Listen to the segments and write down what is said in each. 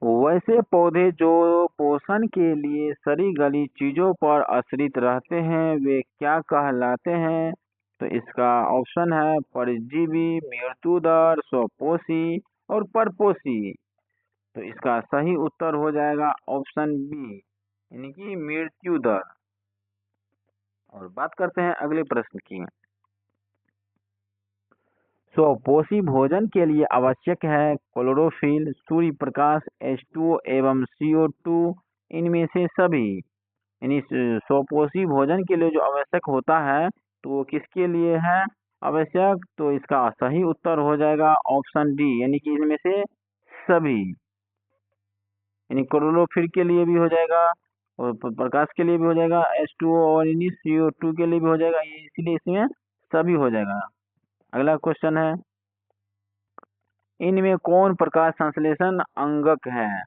वैसे पौधे जो पोषण के लिए सड़ी गली चीजों पर आश्रित रहते हैं वे क्या कहलाते हैं? तो इसका ऑप्शन है परजीवी, मृत्युदर, स्वपोषी और परपोषी। तो इसका सही उत्तर हो जाएगा ऑप्शन बी, यानी कि मृत्युदर। और बात करते हैं अगले प्रश्न की। स्वपोषी भोजन के लिए आवश्यक है क्लोरोफिल, सूर्य प्रकाश, H2O एवं CO2, इनमें से सभी। यानी स्वपोषी भोजन के लिए जो आवश्यक होता है तो वो किसके लिए है आवश्यक? तो इसका सही उत्तर हो जाएगा ऑप्शन डी, यानी कि इनमें से सभी। यानी क्लोरोफिल के लिए भी हो जाएगा और प्रकाश के लिए भी हो जाएगा, H2O और यानी CO2 के लिए भी हो जाएगा, ये इसलिए इसमें सभी हो जाएगा। अगला क्वेश्चन है, इनमें कौन प्रकाश संश्लेषण अंगक है?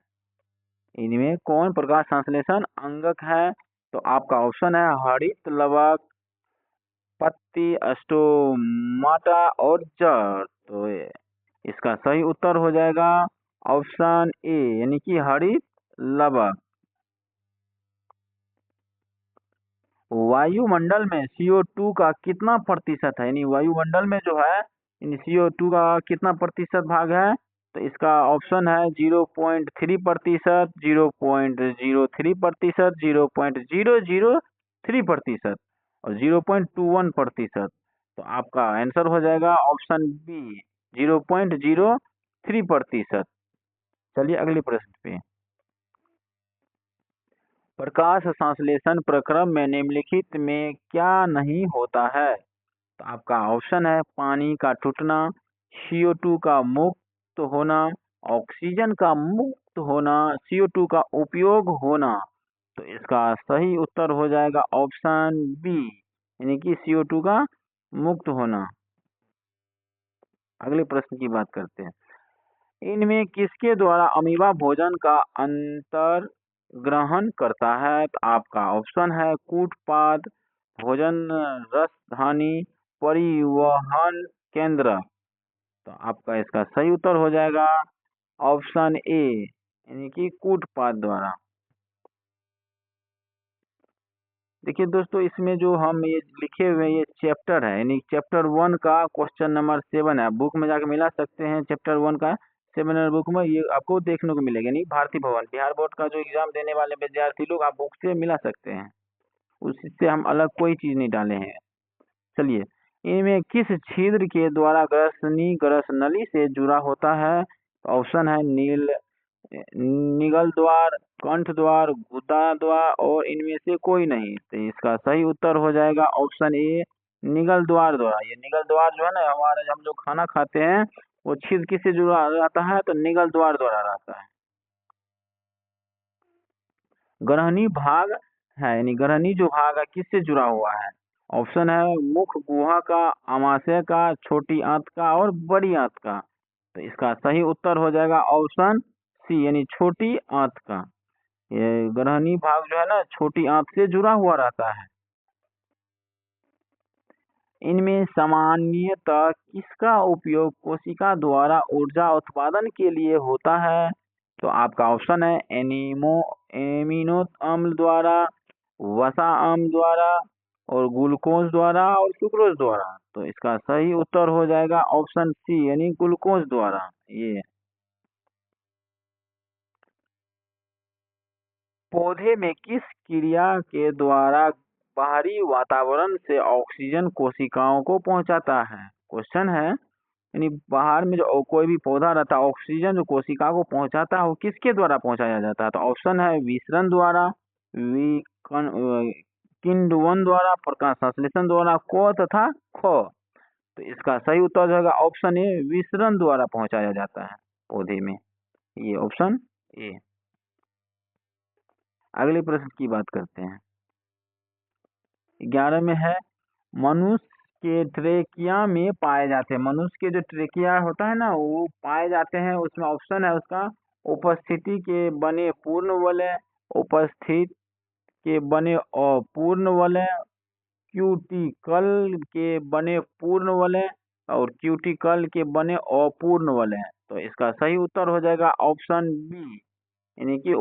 इनमें कौन प्रकाश संश्लेषण अंगक है? तो आपका ऑप्शन है हरित लवक, पत्ती, स्टोमाटा और जड़। तो इसका सही उत्तर हो जाएगा ऑप्शन ए, यानी कि हरित लवक। वायुमंडल में CO2 का कितना प्रतिशत है? यानी वायुमंडल में जो है इन CO2 का कितना प्रतिशत भाग है? तो इसका ऑप्शन है 0.3%, 0.03%, 0.003% और 0.21%। तो आपका आंसर हो जाएगा ऑप्शन बी, 0.03%। चलिए अगले प्रश्न पे। प्रकाश संश्लेषण प्रक्रम में निम्नलिखित में क्या नहीं होता है? तो आपका ऑप्शन है पानी का टूटना, CO2 का मुक्त होना, ऑक्सीजन का मुक्त होना, CO2 का उपयोग होना। तो इसका सही उत्तर हो जाएगा ऑप्शन बी, यानी कि CO2 का मुक्त होना। अगले प्रश्न की बात करते हैं, इनमें किसके द्वारा अमीबा भोजन का अंतर ग्रहण करता है? तो आपका ऑप्शन है कूटपाद, भोजन रसधानी, परिवहन केंद्र। तो आपका इसका सही उत्तर हो जाएगा ऑप्शन ए, यानी कि कूटपाद द्वारा। देखिए दोस्तों, इसमें जो हम ये लिखे हुए ये चैप्टर है, यानी चैप्टर 1 का क्वेश्चन नंबर 7 है। बुक में जाके मिला सकते हैं, चैप्टर 1 का 7 नंबर बुक में ये आपको देखने को मिलेगा। नहीं, भारतीय भवन बिहार बोर्ड का जो एग्जाम देने वाले विद्यार्थी लोग आप बुक से मिला सकते हैं, उससे हम अलग कोई चीज नहीं डाले हैं। चलिए, इनमें किस छिद्र के द्वारा ग्रस नली से जुड़ा होता है? ऑप्शन है निगल द्वार, कंठ द्वार, गुदा द्वार और इनमें से कोई नहीं। तो इसका सही उत्तर हो जाएगा ऑप्शन ए, निगल द्वार द्वारा। ये निगल द्वार जो है ना, हमारे हम जो खाना खाते हैं वो छिद्र किससे जुड़ा रहता है? तो निगल द्वार द्वारा रहता है। ग्रहणी भाग है, यानी ग्रहणी जो भाग है किससे जुड़ा हुआ है? ऑप्शन है मुख गुहा का, आमाशय का, छोटी आंत का और बड़ी आंत का। तो इसका सही उत्तर हो जाएगा ऑप्शन सी, यानी छोटी आंत का। ये ग्रहणी भाग जो है ना छोटी आंत से जुड़ा हुआ रहता है। इनमें सामान्यतः किसका उपयोग कोशिका द्वारा ऊर्जा उत्पादन के लिए होता है? तो आपका ऑप्शन है एमिनो अम्ल द्वारा, वसा अम्ल द्वारा और ग्लूकोज द्वारा और सुक्रोज द्वारा। तो इसका सही उत्तर हो जाएगा ऑप्शन सी, यानी ग्लूकोज द्वारा। ये पौधे में किस क्रिया के द्वारा बाहरी वातावरण से ऑक्सीजन कोशिकाओं को पहुंचाता है? क्वेश्चन है, यानी बाहर में जो कोई भी पौधा रहता है ऑक्सीजन जो कोशिका को पहुंचाता है वो किसके द्वारा पहुंचाया जाता है? तो ऑप्शन है विसरण द्वारा, किण्वन द्वारा, प्रकाश संश्लेषण द्वारा, को तथा ख। तो इसका सही उत्तर जो होगा ऑप्शन ए, विसरण द्वारा पहुंचाया जाता है पौधे में। ये ऑप्शन ए। अगले प्रश्न की बात करते हैं, 11 में है मनुष्य के ट्रेकिया में पाए जाते हैं। मनुष्य के जो ट्रेकिया होता है ना वो पाए जाते हैं, उसमें ऑप्शन है उसका उपस्थिति के बने पूर्ण वलय, उपस्थित के बने अपूर्ण वलय, क्यूटिकल के बने पूर्ण वलय और क्यूटिकल के बने अपूर्ण वलय। तो इसका सही उत्तर हो जाएगा ऑप्शन बी, यानी कि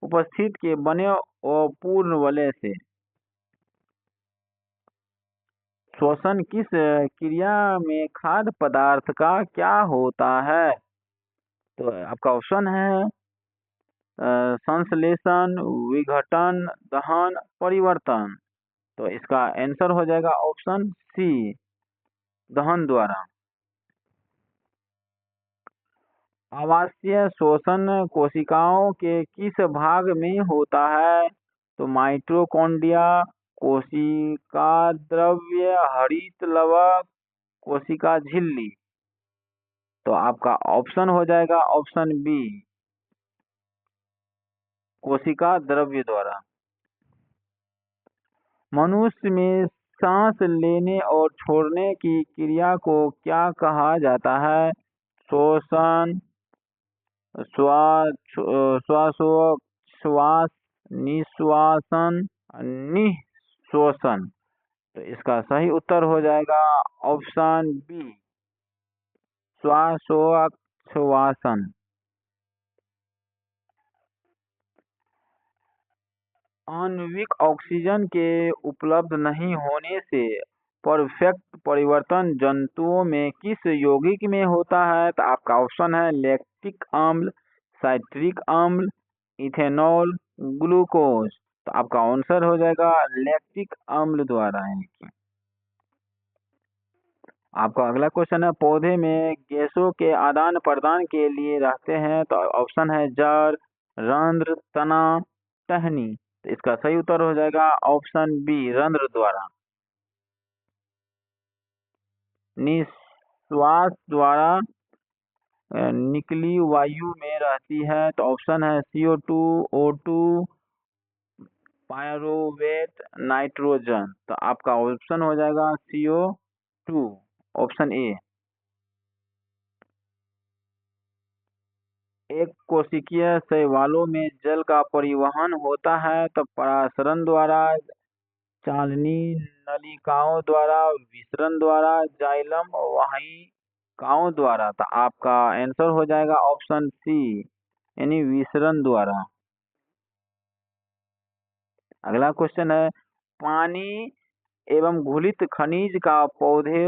उपस्थित के बने अपूर्ण वलय से। श्वसन किस क्रिया में खाद्य पदार्थ का क्या होता है? तो आपका ऑप्शन है संश्लेषण, विघटन, दहन, परिवर्तन। तो इसका आंसर हो जाएगा ऑप्शन सी, दहन द्वारा। आवासीय शोषण कोशिकाओं के किस भाग में होता है? तो माइटोकॉन्ड्रिया, कोशिका द्रव्य, हरित लवक, कोशिका झिल्ली। तो आपका ऑप्शन हो जाएगा ऑप्शन बी, कोशिका द्रव्य द्वारा। मनुष्य में सांस लेने और छोड़ने की क्रिया को क्या कहा जाता है? श्वसन, श्वासोच्छ्वास, निश्वासन, निःश्वसन। तो इसका सही उत्तर हो जाएगा ऑप्शन बी, श्वासोच्छ्वासन। आणविक ऑक्सीजन के उपलब्ध नहीं होने से परफेक्ट परिवर्तन जंतुओं में किस यौगिक में होता है? तो आपका ऑप्शन है लैक्टिक अम्ल, साइट्रिक अम्ल, इथेनॉल, ग्लूकोज। तो आपका आंसर हो जाएगा लैक्टिक अम्ल द्वारा। आपका अगला क्वेश्चन है पौधे में गैसों के आदान प्रदान के लिए रहते हैं। तो ऑप्शन है जड़, रंध्र, तना, टहनी। तो इसका सही उत्तर हो जाएगा ऑप्शन बी, रंध्र द्वारा। निश्वास द्वारा निकली वायु में रहती है। तो ऑप्शन है CO2, O2, पायरोवेट, नाइट्रोजन। तो आपका ऑप्शन हो जाएगा CO2, ऑप्शन ए। एक कोशिकीय शैवालों में जल का परिवहन होता है। तो परासरण द्वारा, चालनी नलिकाओं द्वारा, विसरण द्वारा, जाइलम वाहिकाओं द्वारा। तो आपका आंसर हो जाएगा ऑप्शन सी, यानी विसरण द्वारा। अगला क्वेश्चन है पानी एवं घुलित खनिज का पौधे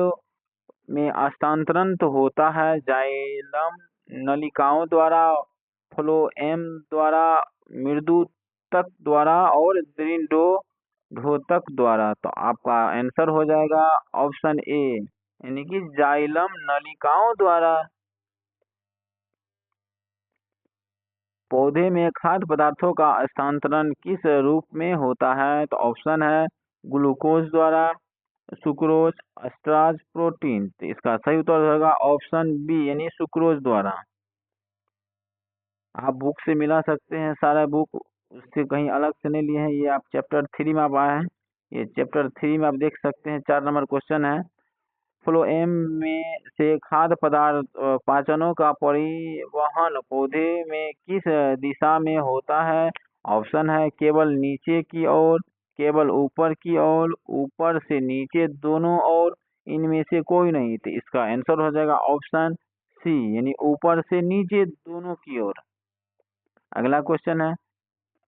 में हस्तांतरण तो होता है जाइलम नलिकाओं द्वारा, फ्लोएम द्वारा, मृदुतक द्वारा और दृढ़ोधोतक द्वारा। तो आपका आंसर हो जाएगा ऑप्शन ए, यानी कि जाइलम नलिकाओं द्वारा। पौधे में खाद्य पदार्थों का हस्तांतरण किस रूप में होता है? तो ऑप्शन है ग्लूकोज द्वारा, सुक्रोज, स्टार्च, प्रोटीन। तो इसका सही उत्तर होगा ऑप्शन बी, यानी सुक्रोज द्वारा। आप बुक से मिला सकते हैं, सारा बुक उससे कहीं अलग से नहीं लिए हैं। ये आप चैप्टर 3 में आप आए हैं, ये चैप्टर 3 में आप देख सकते हैं। 4 नंबर क्वेश्चन है फ्लोएम में से खाद्य पदार्थ पाचनों का परिवहन पौधे में किस दिशा में होता है? ऑप्शन है केवल नीचे की ओर, केवल ऊपर की ओर, ऊपर से नीचे, दोनों ओर, इनमें से कोई नहीं। तो इसका आंसर हो जाएगा ऑप्शन सी, यानी ऊपर से नीचे, दोनों की ओर। अगला क्वेश्चन है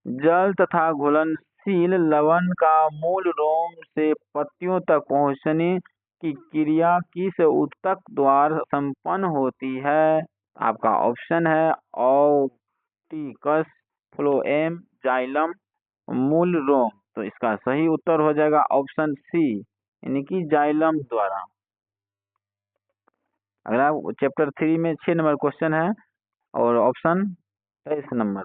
जल तथा घुलनशील लवण का मूल रोम से पत्तियों तक पहुंचने की क्रिया किस ऊतक द्वारा संपन्न होती है? आपका ऑप्शन है ऑप्टिकस, फ्लोएम, जाइलम, मूल रोम। तो इसका सही उत्तर हो जाएगा ऑप्शन सी, यानी कि जाइलम द्वारा। अगला चैप्टर 3 में 6 नंबर क्वेश्चन है और ऑप्शन 23 नंबर।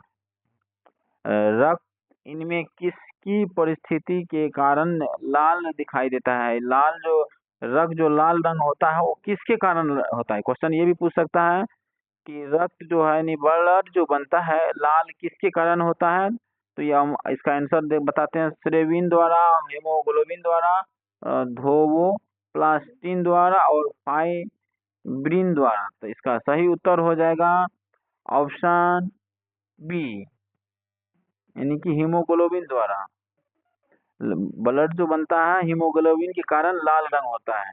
रक्त इनमें किसकी परिस्थिति के कारण लाल दिखाई देता है? लाल जो रक्त जो लाल रंग होता है वो किसके कारण होता है? क्वेश्चन ये भी पूछ सकता है कि रक्त जो है यानी ब्लड जो बनता है लाल किसके कारण होता है? तो ये हम इसका आंसर बताते हैं स्रेविन द्वारा, हेमोग्लोबिन द्वारा, धोवोप्लास्टिन द्वारा और फाइब्रिन द्वारा। तो इसका सही उत्तर हो जाएगा ऑप्शन बी, यानी कि हीमोग्लोबिन द्वारा। ब्लड जो बनता है हीमोग्लोबिन के कारण लाल रंग होता है।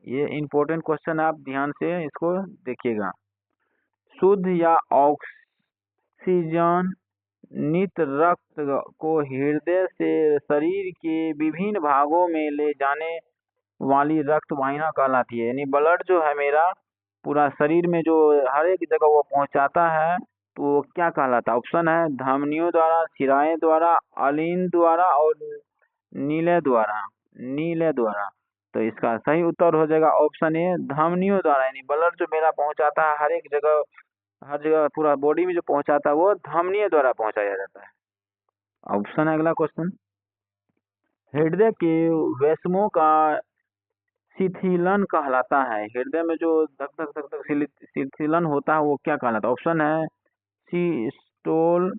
ये इंपॉर्टेंट क्वेश्चन है, आप ध्यान से इसको देखिएगा। शुद्ध या ऑक्सीजन नित रक्त को हृदय से शरीर के विभिन्न भागों में ले जाने वाली रक्त वाहिनी कहलाती है। यानी ब्लड जो है मेरा पूरा शरीर में जो हर एक जगह वो पहुंचाता है, तो वो क्या कहलाता है? ऑप्शन है धमनियों द्वारा, शिराएं द्वारा, अलिंद द्वारा और नीले द्वारा। नीले द्वारा। तो इसका सही उत्तर हो जाएगा ऑप्शन ए धमनियों द्वारा। यानी ब्लड जो मेरा पहुंचाता है हर एक जगह, हर जगह पूरा बॉडी में जो पहुंचाता है वो धमनियों द्वारा पहुंचाया जाता है। ऑप्शन है अगला क्वेश्चन, हृदय के वैष्णों का शिथिलन कहलाता है। हृदय में जो धक धक धक धक शिथिलन होता है वो क्या कहलाता है? ऑप्शन है सिस्टोल,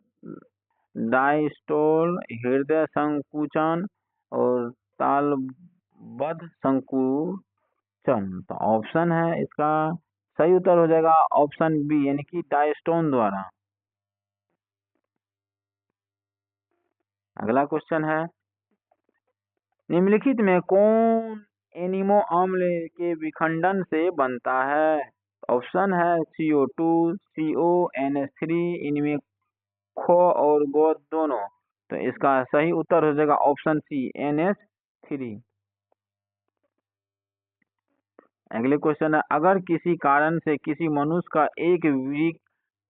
डायस्टोल, हृदय संकुचन और तालबद्ध संकुचन। तो ऑप्शन है इसका सही उत्तर हो जाएगा ऑप्शन बी, यानी कि डायस्टोन द्वारा। अगला क्वेश्चन है, निम्नलिखित में कौन एनिमो अम्ल के विखंडन से बनता है? ऑप्शन है CO2, CO, NH3, इनमें खो और गो दोनों। तो इसका सही उत्तर हो जाएगा ऑप्शन सी NH3। अगले क्वेश्चन है, अगर किसी कारण से किसी मनुष्य का एक वृक्क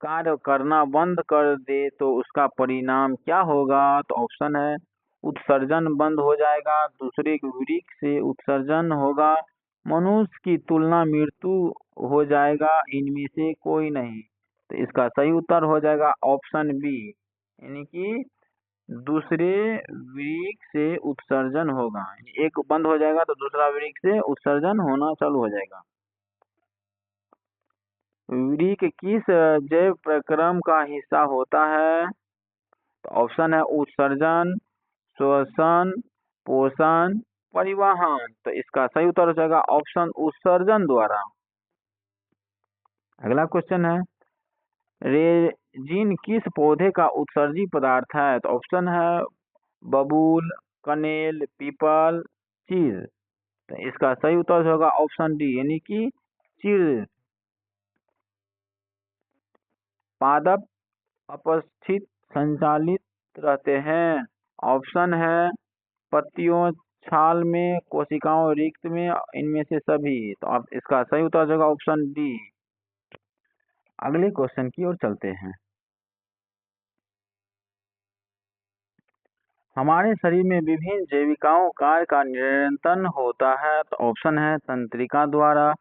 कार्य करना बंद कर दे तो उसका परिणाम क्या होगा? तो ऑप्शन है उत्सर्जन बंद हो जाएगा, दूसरे वृक्क से उत्सर्जन होगा, मनुष्य की तुलना मृत्यु हो जाएगा, इनमें से कोई नहीं। तो इसका सही उत्तर हो जाएगा ऑप्शन बी, यानी कि दूसरे वृक्क से उत्सर्जन होगा। एक बंद हो जाएगा तो दूसरा वृक्क से उत्सर्जन होना चालू हो जाएगा। वृक्क किस जैव प्रक्रम का हिस्सा होता है? तो ऑप्शन है उत्सर्जन, श्वसन, पोषण, परिवहन। तो इसका सही उत्तर हो जाएगा ऑप्शन उत्सर्जन द्वारा। अगला क्वेश्चन है, रेजिन किस पौधे का उत्सर्जी पदार्थ है? तो ऑप्शन है बबूल, कनेल, पीपल, चीड़। तो इसका सही उत्तर होगा ऑप्शन डी, यानी कि चीड़। पादप अपस्थित संचालित रहते हैं। ऑप्शन है पत्तियों, छाल में, कोशिकाओं, रिक्त में, इनमें से सभी। तो आप इसका सही उत्तर होगा ऑप्शन डी। अगले क्वेश्चन की ओर चलते हैं। हमारे शरीर में विभिन्न जैविकाओं कार्य का नियंत्रण होता है। तो ऑप्शन है तंत्रिका द्वारा,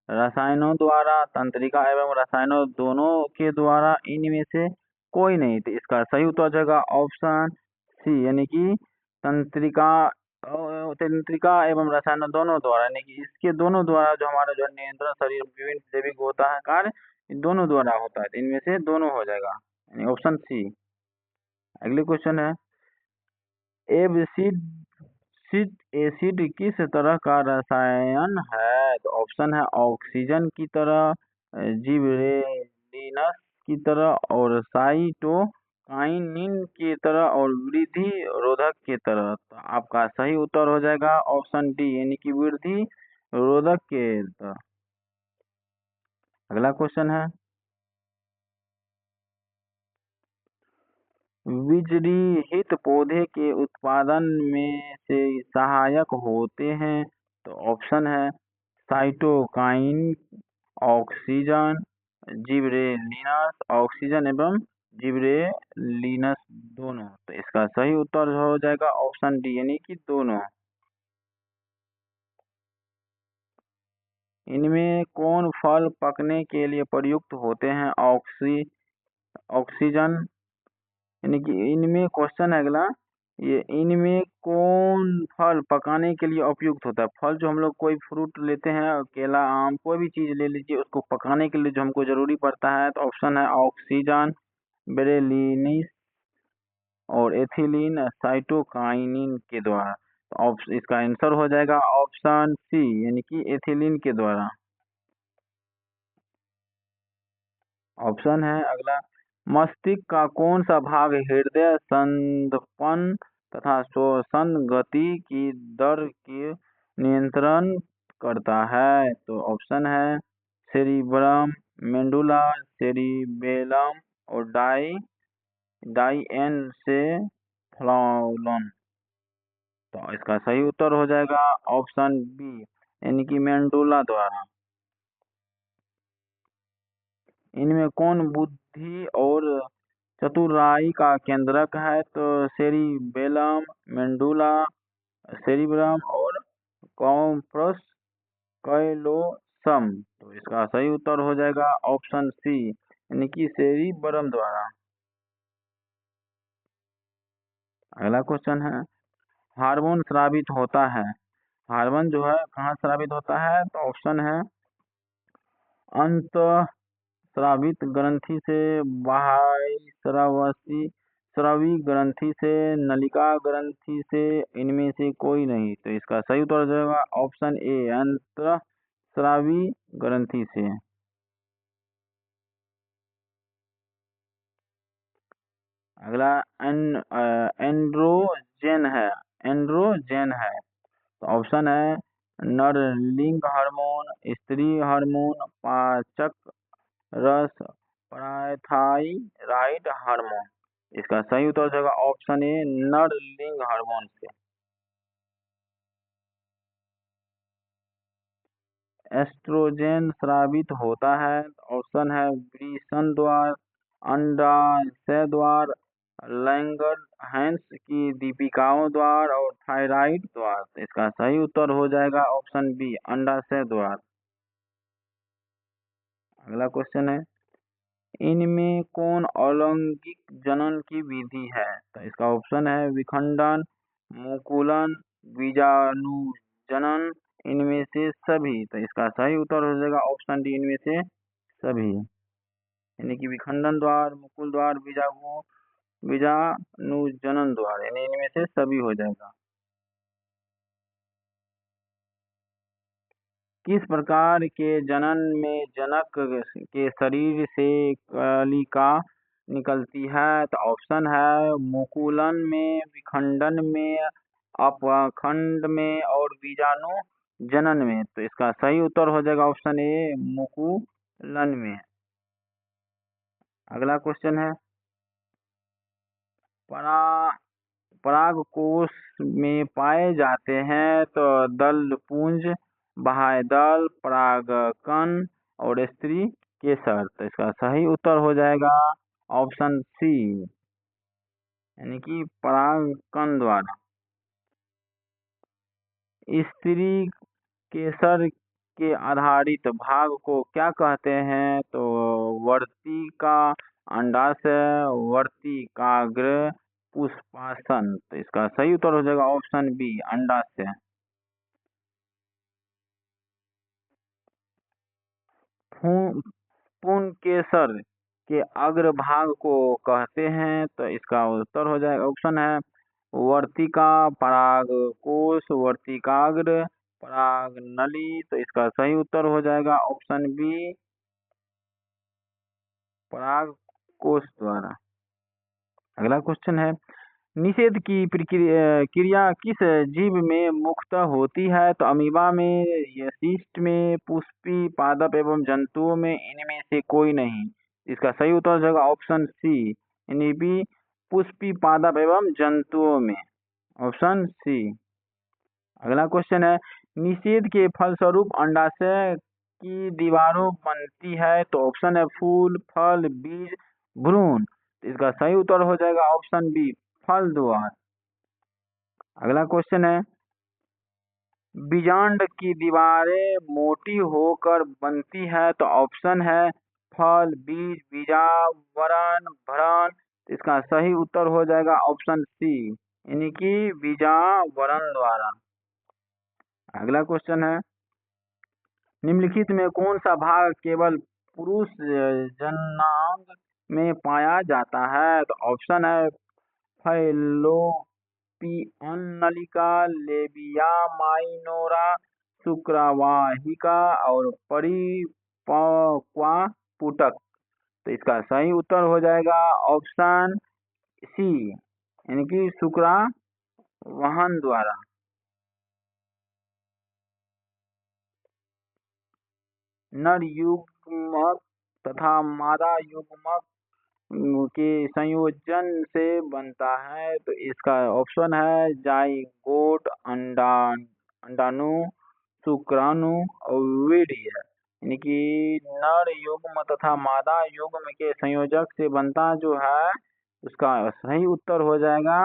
रसायनों द्वारा, तंत्रिका एवं रसायनों दोनों के द्वारा, इनमें से कोई नहीं। तो इसका सही उत्तर हो जाएगा ऑप्शन सी, यानी कि तंत्रिका तंत्रिका एवं रसायनों दोनों द्वारा, यानी कि इसके दोनों द्वारा जो हमारा जो नियंत्रण शरीर विभिन्न जैविक होता है कार्य, दोनों द्वारा होता है। इनमें से दोनों हो जाएगा, यानी ऑप्शन सी। अगले क्वेश्चन है, एब्सिड एसिड किस तरह का रसायन है? तो ऑप्शन है ऑक्सीजन की तरह, जिबरेलिनस की तरह और साइटोकाइनिन की तरह और वृद्धि रोधक की तरह। तो आपका सही उत्तर हो जाएगा ऑप्शन डी, यानी कि वृद्धि रोधक के तरह। अगला क्वेश्चन है, बीजरहित पौधे के उत्पादन में से सहायक होते हैं। तो ऑप्शन है साइटोकाइन, ऑक्सीजन, जिबरेलिनस, ऑक्सीजन एवं जिबरेलिनस दोनों। तो इसका सही उत्तर हो जाएगा ऑप्शन डी, यानी कि दोनों। इनमें कौन फल पकने के लिए प्रयुक्त होते हैं? ऑक्सीजन, यानी कि इनमें क्वेश्चन है अगला, ये इनमें कौन फल पकाने के लिए उपयुक्त होता है? फल जो हम लोग कोई फ्रूट लेते हैं, केला, आम, कोई भी चीज ले लीजिए, उसको पकाने के लिए जो हमको जरूरी पड़ता है, तो ऑप्शन है ऑक्सीजन, बेरेलिनिस और एथिलीन साइटोकाइनिन के द्वारा। तो इसका आंसर हो जाएगा ऑप्शन सी, यानी कि एथिलीन के द्वारा। ऑप्शन है अगला, मस्तिष्क का कौन सा भाग हृदय स्पंदन तथा श्वसन गति की दर के नियंत्रण करता है? तो ऑप्शन है सेरिब्रम, मेडुला, सेरिबेलम, और डाई एन से फ्लॉलन। तो इसका सही उत्तर हो जाएगा ऑप्शन बी, यानी कि मेंडुला द्वारा। इनमें कौन बुद्धि और चतुराई का केंद्रक है? तो सेरिबेलम, मेंडुला, सेरिब्रम और कॉर्पस कैलोसम। तो इसका सही उत्तर हो जाएगा ऑप्शन सी, यानी कि सेरिब्रम द्वारा। अगला क्वेश्चन है, हार्मोन स्रावित होता है, हार्मोन जो है कहाँ स्रावित होता है? तो ऑप्शन है अंत स्रावित ग्रंथि से, बाह्य स्रावी ग्रंथि से, नलिका ग्रंथि से, इनमें से कोई नहीं। तो इसका सही उत्तर हो जाएगा ऑप्शन ए, अंत स्रावी ग्रंथि से। अगला एंड्रोजन है, एंड्रोजन है। तो ऑप्शन है नरलिंग हार्मोन, स्त्री हार्मोन, पाचक रस, पायथाइराइड हार्मोन। इसका सही उत्तर हो जाएगा ऑप्शन ए, नरलिंग हार्मोन से। एस्ट्रोजन स्रावित होता है, ऑप्शन है वृषण द्वार, अंडाशय द्वार, लैंगरहैंस की दीपिकाओं द्वार और थायराइड द्वार। तो इसका सही उत्तर हो जाएगा ऑप्शन बी, अंडाशय द्वार। अगला क्वेश्चन है, इनमें कौन अलैंगिक जनन की विधि है? तो इसका ऑप्शन है विखंडन, मुकुलन, बीजाणुजनन, इनमें से सभी। तो इसका सही उत्तर हो जाएगा ऑप्शन डी, इनमें से सभी, यानी कि विखंडन द्वार, मुकुल द्वार, बीजाणुजनन द्वार, यानी इनमें से सभी हो जाएगा। किस प्रकार के जनन में जनक के शरीर से कलिका निकलती है? तो ऑप्शन है मुकुलन में, विखंडन में, अपखंड में और बीजाणु जनन में। तो इसका सही उत्तर हो जाएगा ऑप्शन ए, मुकुलन में। अगला क्वेश्चन है, परा परागकोश में पाए जाते हैं तो दल पुंज, बाह्य दल, परागकण और स्त्री केसर। तो इसका सही उत्तर हो जाएगा ऑप्शन सी, यानी कि परागकण द्वारा। स्त्री केसर के आधारित भाग को क्या कहते हैं? तो वर्तिका, अंडाशय, वर्तिकाग्र, पुष्पासन। तो इसका सही उत्तर हो जाएगा ऑप्शन बी, अंडाशय। पुंकेसर के अग्रभाग को कहते हैं? तो इसका उत्तर हो जाएगा, ऑप्शन है वर्तिका, परागकोश, वर्तिकाग्र, परागनली। तो इसका सही उत्तर हो जाएगा ऑप्शन बी, परागकोश द्वारा। अगला क्वेश्चन है, निषेध की क्रिया किस जीव में मुख्यतः होती है? तो अमीबा में, यशिष्ट में, पुष्पी पादप एवं जंतुओं में, इनमें से कोई नहीं। इसका सही उत्तर हो जाएगा ऑप्शन सी, यानी भी पुष्पी पादप एवं जंतुओं में, ऑप्शन सी। अगला क्वेश्चन है, निषेध के फलस्वरूप अंडाशय की दीवारों बनती है? तो ऑप्शन है फूल, फल, बीज, भ्रूण। इसका सही उत्तर हो जाएगा ऑप्शन बी, फल द्वार। अगला क्वेश्चन है, बीजांड की दीवारें मोटी होकर बनती है? तो ऑप्शन है फल, बीज, बीजावरण, भ्रण। इसका सही उत्तर हो जाएगा ऑप्शन सी, यानी कि बीजावरण द्वारा। अगला क्वेश्चन है, निम्नलिखित में कौन सा भाग केवल पुरुष जननांग में पाया जाता है? तो ऑप्शन है फैलोपियन नलिका, लेबिया माइनोरा, शुक्रवाहिका और परिपक्वा पुटक। तो इसका सही उत्तर हो जाएगा ऑप्शन सी, यानी कि शुक्रवाहन द्वारा। नर युग्मक तथा मादा युग्मक के संयोजन से बनता है? तो इसका ऑप्शन है जाइगोट, अंडाणु, शुक्राणु और वीर्य। यानी कि नर युग्म तथा मादा युग्म के संयोजक से बनता जो है, उसका सही उत्तर हो जाएगा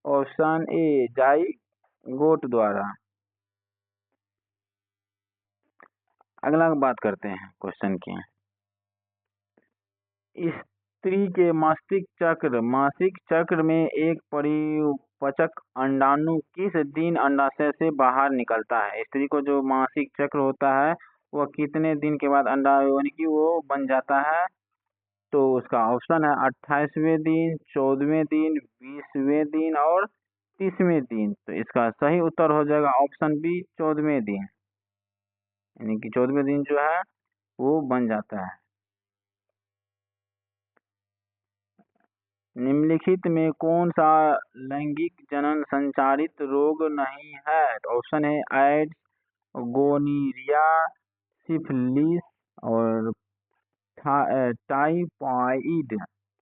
ऑप्शन ए जाइगोट द्वारा। अगला बात करते हैं क्वेश्चन की। स्त्री के मासिक चक्र में एक परिपक्व अंडाणु किस दिन अंडाशय से बाहर निकलता है? स्त्री को जो मासिक चक्र होता है वह कितने दिन के बाद अंडा यानी कि वो बन जाता है? तो उसका ऑप्शन है 28वें दिन, 14वें दिन, 20वें दिन और 30वें दिन। तो इसका सही उत्तर हो जाएगा ऑप्शन बी 14वें दिन। यानी कि 14वें दिन जो है वो बन जाता है। निम्नलिखित में कौन सा लैंगिक जनन संचारित रोग नहीं है? तो ऑप्शन है एड्स, गोनीरिया, सिफिलिस और टाइफाइड।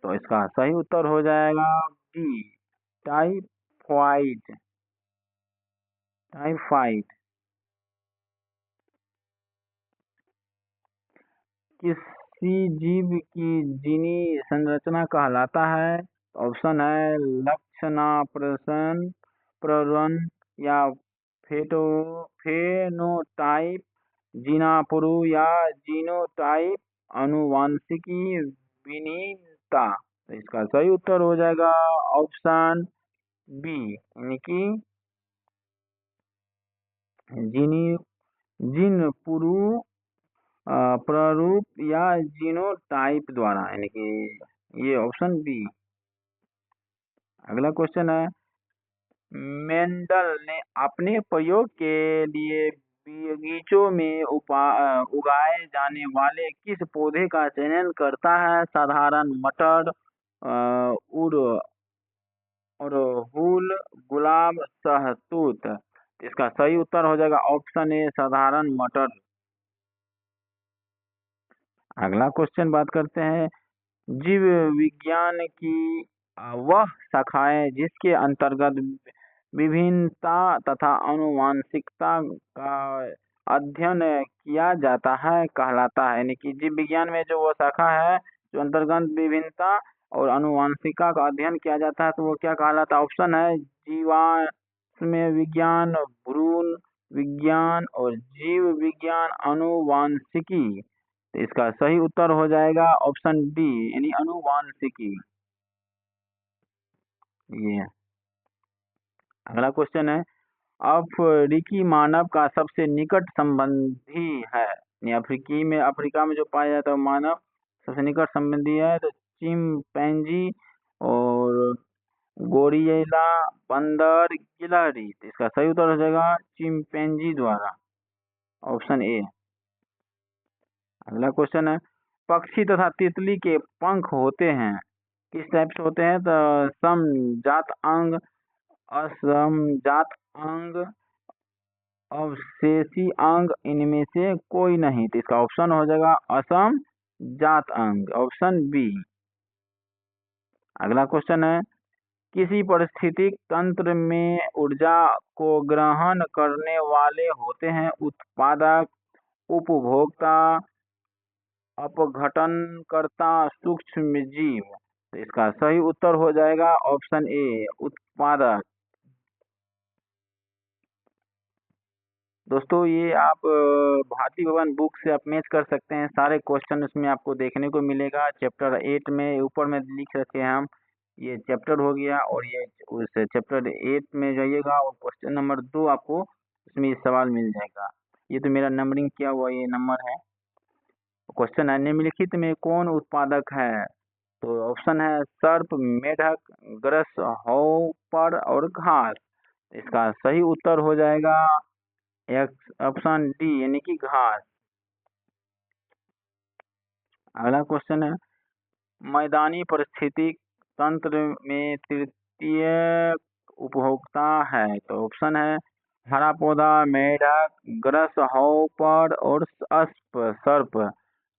तो इसका सही उत्तर हो जाएगा बी टाइफाइड। टाइफाइड किसी जीव की जीनी संरचना कहलाता है? ऑप्शन है लक्षणा, प्रसन, प्रवरण या फेनोटाइप, जीनापुरु या जीनोटाइप, आनुवंशिकी विनियमता। तो इसका सही उत्तर हो जाएगा ऑप्शन बी, यानी कि जीनपुरु, प्रारूप या जीनोटाइप द्वारा, यानी कि ये ऑप्शन बी। अगला क्वेश्चन है, मेंडल ने अपने प्रयोग के लिए बगीचों में उगाए जाने वाले किस पौधे का चयन करता है? साधारण मटर, अड़हुल, गुलाब, शहतूत। इसका सही उत्तर हो जाएगा ऑप्शन ए साधारण मटर। अगला क्वेश्चन बात करते हैं, जीव विज्ञान की वह शाखाएं जिसके अंतर्गत विभिन्नता तथा आनुवंशिकता का अध्ययन किया जाता है कहलाता है? यानी कि जीव विज्ञान में जो वो शाखा है जो अंतर्गत विभिन्नता और आनुवंशिकता का अध्ययन किया जाता है, तो वो क्या कहलाता है? ऑप्शन है जीवाश्म विज्ञान, भ्रूण विज्ञान और जीव विज्ञान आनुवंशिकी। तो इसका सही उत्तर हो जाएगा ऑप्शन डी, यानी आनुवंशिकी। ये अगला क्वेश्चन है, अफ्रीकी मानव का सबसे निकट संबंधी है? अफ्रीका में जो पाया जाता है मानव सबसे निकट संबंधी है, तो चिंपैंजी और गोरिल्ला, बंदर, गिलहरी। तो इसका सही उत्तर हो जाएगा चिंपैंजी द्वारा, ऑप्शन ए। अगला क्वेश्चन है, पक्षी तथा तितली के पंख होते हैं किस टाइप से होते हैं? तो समजात अंग, असमजात अंग, अवशेषी अंग, इनमें से कोई नहीं। तो इसका ऑप्शन हो जाएगा असमजात अंग, ऑप्शन बी। अगला क्वेश्चन है, किसी परिस्थितिक तंत्र में ऊर्जा को ग्रहण करने वाले होते हैं उत्पादक, उपभोक्ता, अपघटनकर्ता, सूक्ष्म जीव। तो इसका सही उत्तर हो जाएगा ऑप्शन ए उत्पादक। दोस्तों ये आप भारती भवन बुक से आप मैच कर सकते हैं, सारे क्वेश्चन उसमें आपको देखने को मिलेगा। चैप्टर 8 में ऊपर में लिख रखे हैं हम, ये चैप्टर हो गया, और ये उस चैप्टर 8 में जाइएगा और क्वेश्चन नंबर 2 आपको इसमें ये सवाल मिल जाएगा। ये तो मेरा नंबरिंग किया हुआ ये नंबर है। क्वेश्चन है, निम्नलिखित में कौन उत्पादक है? तो ऑप्शन है सर्प, मेढक, ग्रस हॉपर और घास। इसका सही उत्तर हो जाएगा एक्स, ऑप्शन डी, यानी कि घास। अगला क्वेश्चन है, मैदानी पारिस्थितिक तंत्र में तृतीय उपभोक्ता है? तो ऑप्शन है हरा पौधा, मेढक, ग्रस हॉपर और सर्प।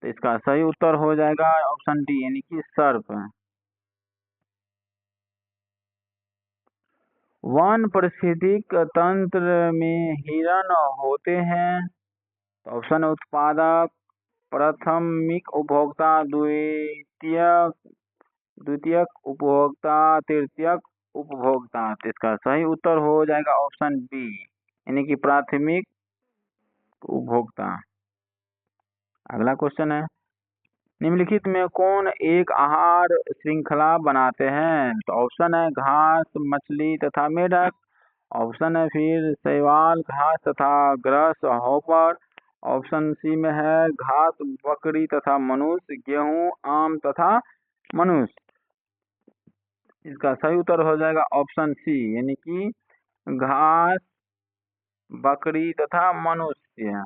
तो इसका सही उत्तर हो जाएगा ऑप्शन डी यानी कि सर्प। वन पारिस्थितिक तंत्र में हिरन होते हैं। तो ऑप्शन है उत्पादक, प्राथमिक उपभोक्ता, द्वितीयक उपभोक्ता, तृतीयक उपभोक्ता। तो इसका सही उत्तर हो जाएगा ऑप्शन बी यानी कि प्राथमिक उपभोक्ता। अगला क्वेश्चन है, निम्नलिखित में कौन एक आहार श्रृंखला बनाते हैं? तो ऑप्शन है घास, मछली तथा मेढक। ऑप्शन है फिर शैवाल, घास तथा ग्रास हॉपर। ऑप्शन सी में है घास, बकरी तथा मनुष्य, गेहूं, आम तथा मनुष्य। इसका सही उत्तर हो जाएगा ऑप्शन सी यानी कि घास, बकरी तथा मनुष्य।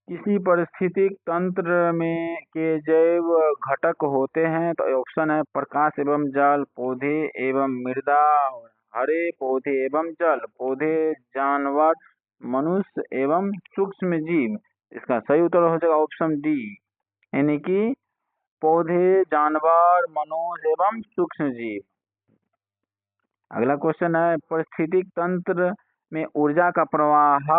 किसी पारिस्थितिक तंत्र में के जैव घटक होते हैं? तो ऑप्शन है प्रकाश एवं जल, पौधे एवं मृदा, हरे पौधे एवं जल, पौधे, जानवर, मनुष्य एवं सूक्ष्म जीव। इसका सही उत्तर हो जाएगा ऑप्शन डी यानी कि पौधे, जानवर, मनुष्य एवं सूक्ष्म जीव। अगला क्वेश्चन है, पारिस्थितिक तंत्र में ऊर्जा का प्रवाह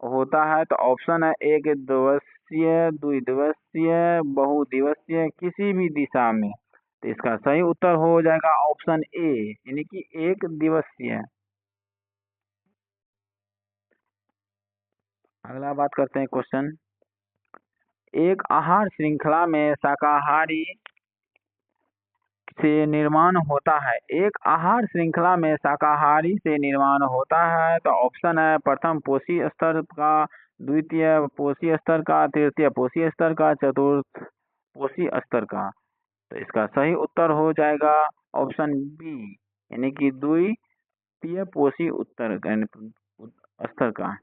होता है? तो ऑप्शन है एक दिवसीय, द्विदिवसीय, बहुदिवसीय, किसी भी दिशा में। तो इसका सही उत्तर हो जाएगा ऑप्शन ए यानी कि एक दिवसीय। अगला बात करते हैं क्वेश्चन, एक आहार श्रृंखला में शाकाहारी से निर्माण होता है। एक आहार श्रृंखला में शाकाहारी से निर्माण होता है। तो ऑप्शन है प्रथम पोषी स्तर का, द्वितीय पोषी स्तर का, तृतीय पोषी स्तर का, चतुर्थ पोषी स्तर का। तो इसका सही उत्तर हो जाएगा ऑप्शन बी यानी कि द्वितीय पोषी स्तर का।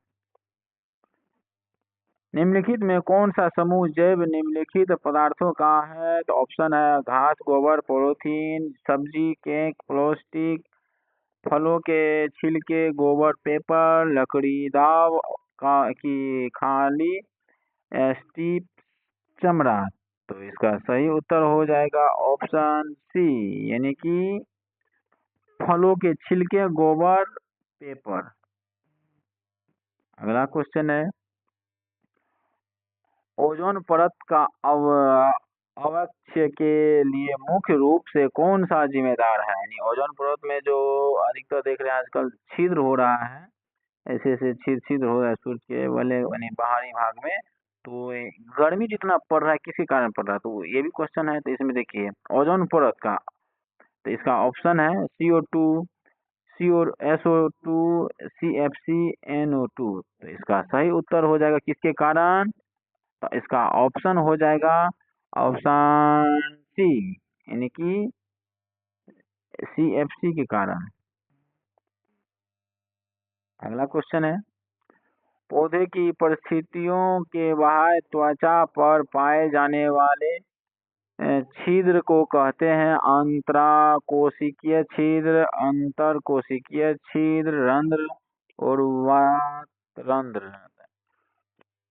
निम्नलिखित में कौन सा समूह जैव निम्नलिखित पदार्थों का है? तो ऑप्शन है घास, गोबर, पॉलीथीन, सब्जी, केक, प्लास्टिक, फलों के छिलके, गोबर, पेपर, लकड़ी, दाव की खाली, स्टीप, चमड़ा। तो इसका सही उत्तर हो जाएगा ऑप्शन सी यानी कि फलों के छिलके, गोबर, पेपर। अगला क्वेश्चन है, ओजोन परत का अवक्षय के लिए मुख्य रूप से कौन सा जिम्मेदार है? यानी ओजोन परत में जो अधिकतर देख रहे हैं आजकल छिद्र हो रहा है, ऐसे ऐसे छिद्र हो रहा है सूर्य के वाले यानी बाहरी भाग में। तो गर्मी जितना पड़ रहा है किसी कारण पड़ रहा है? तो ये भी क्वेश्चन है। तो इसमें देखिए ओजोन परत का, तो इसका ऑप्शन है CO2, SO2, CFC, NO2। तो इसका सही उत्तर हो जाएगा किसके कारण? तो इसका ऑप्शन हो जाएगा ऑप्शन सी यानी कि CFC के कारण। अगला क्वेश्चन है, पौधे की परिस्थितियों के बाहर त्वचा पर पाए जाने वाले छिद्र को कहते हैं अंतराकोशिकीय छिद्र, अंतरकोशिकीय छिद्र, रंध्र और वातरंध्र।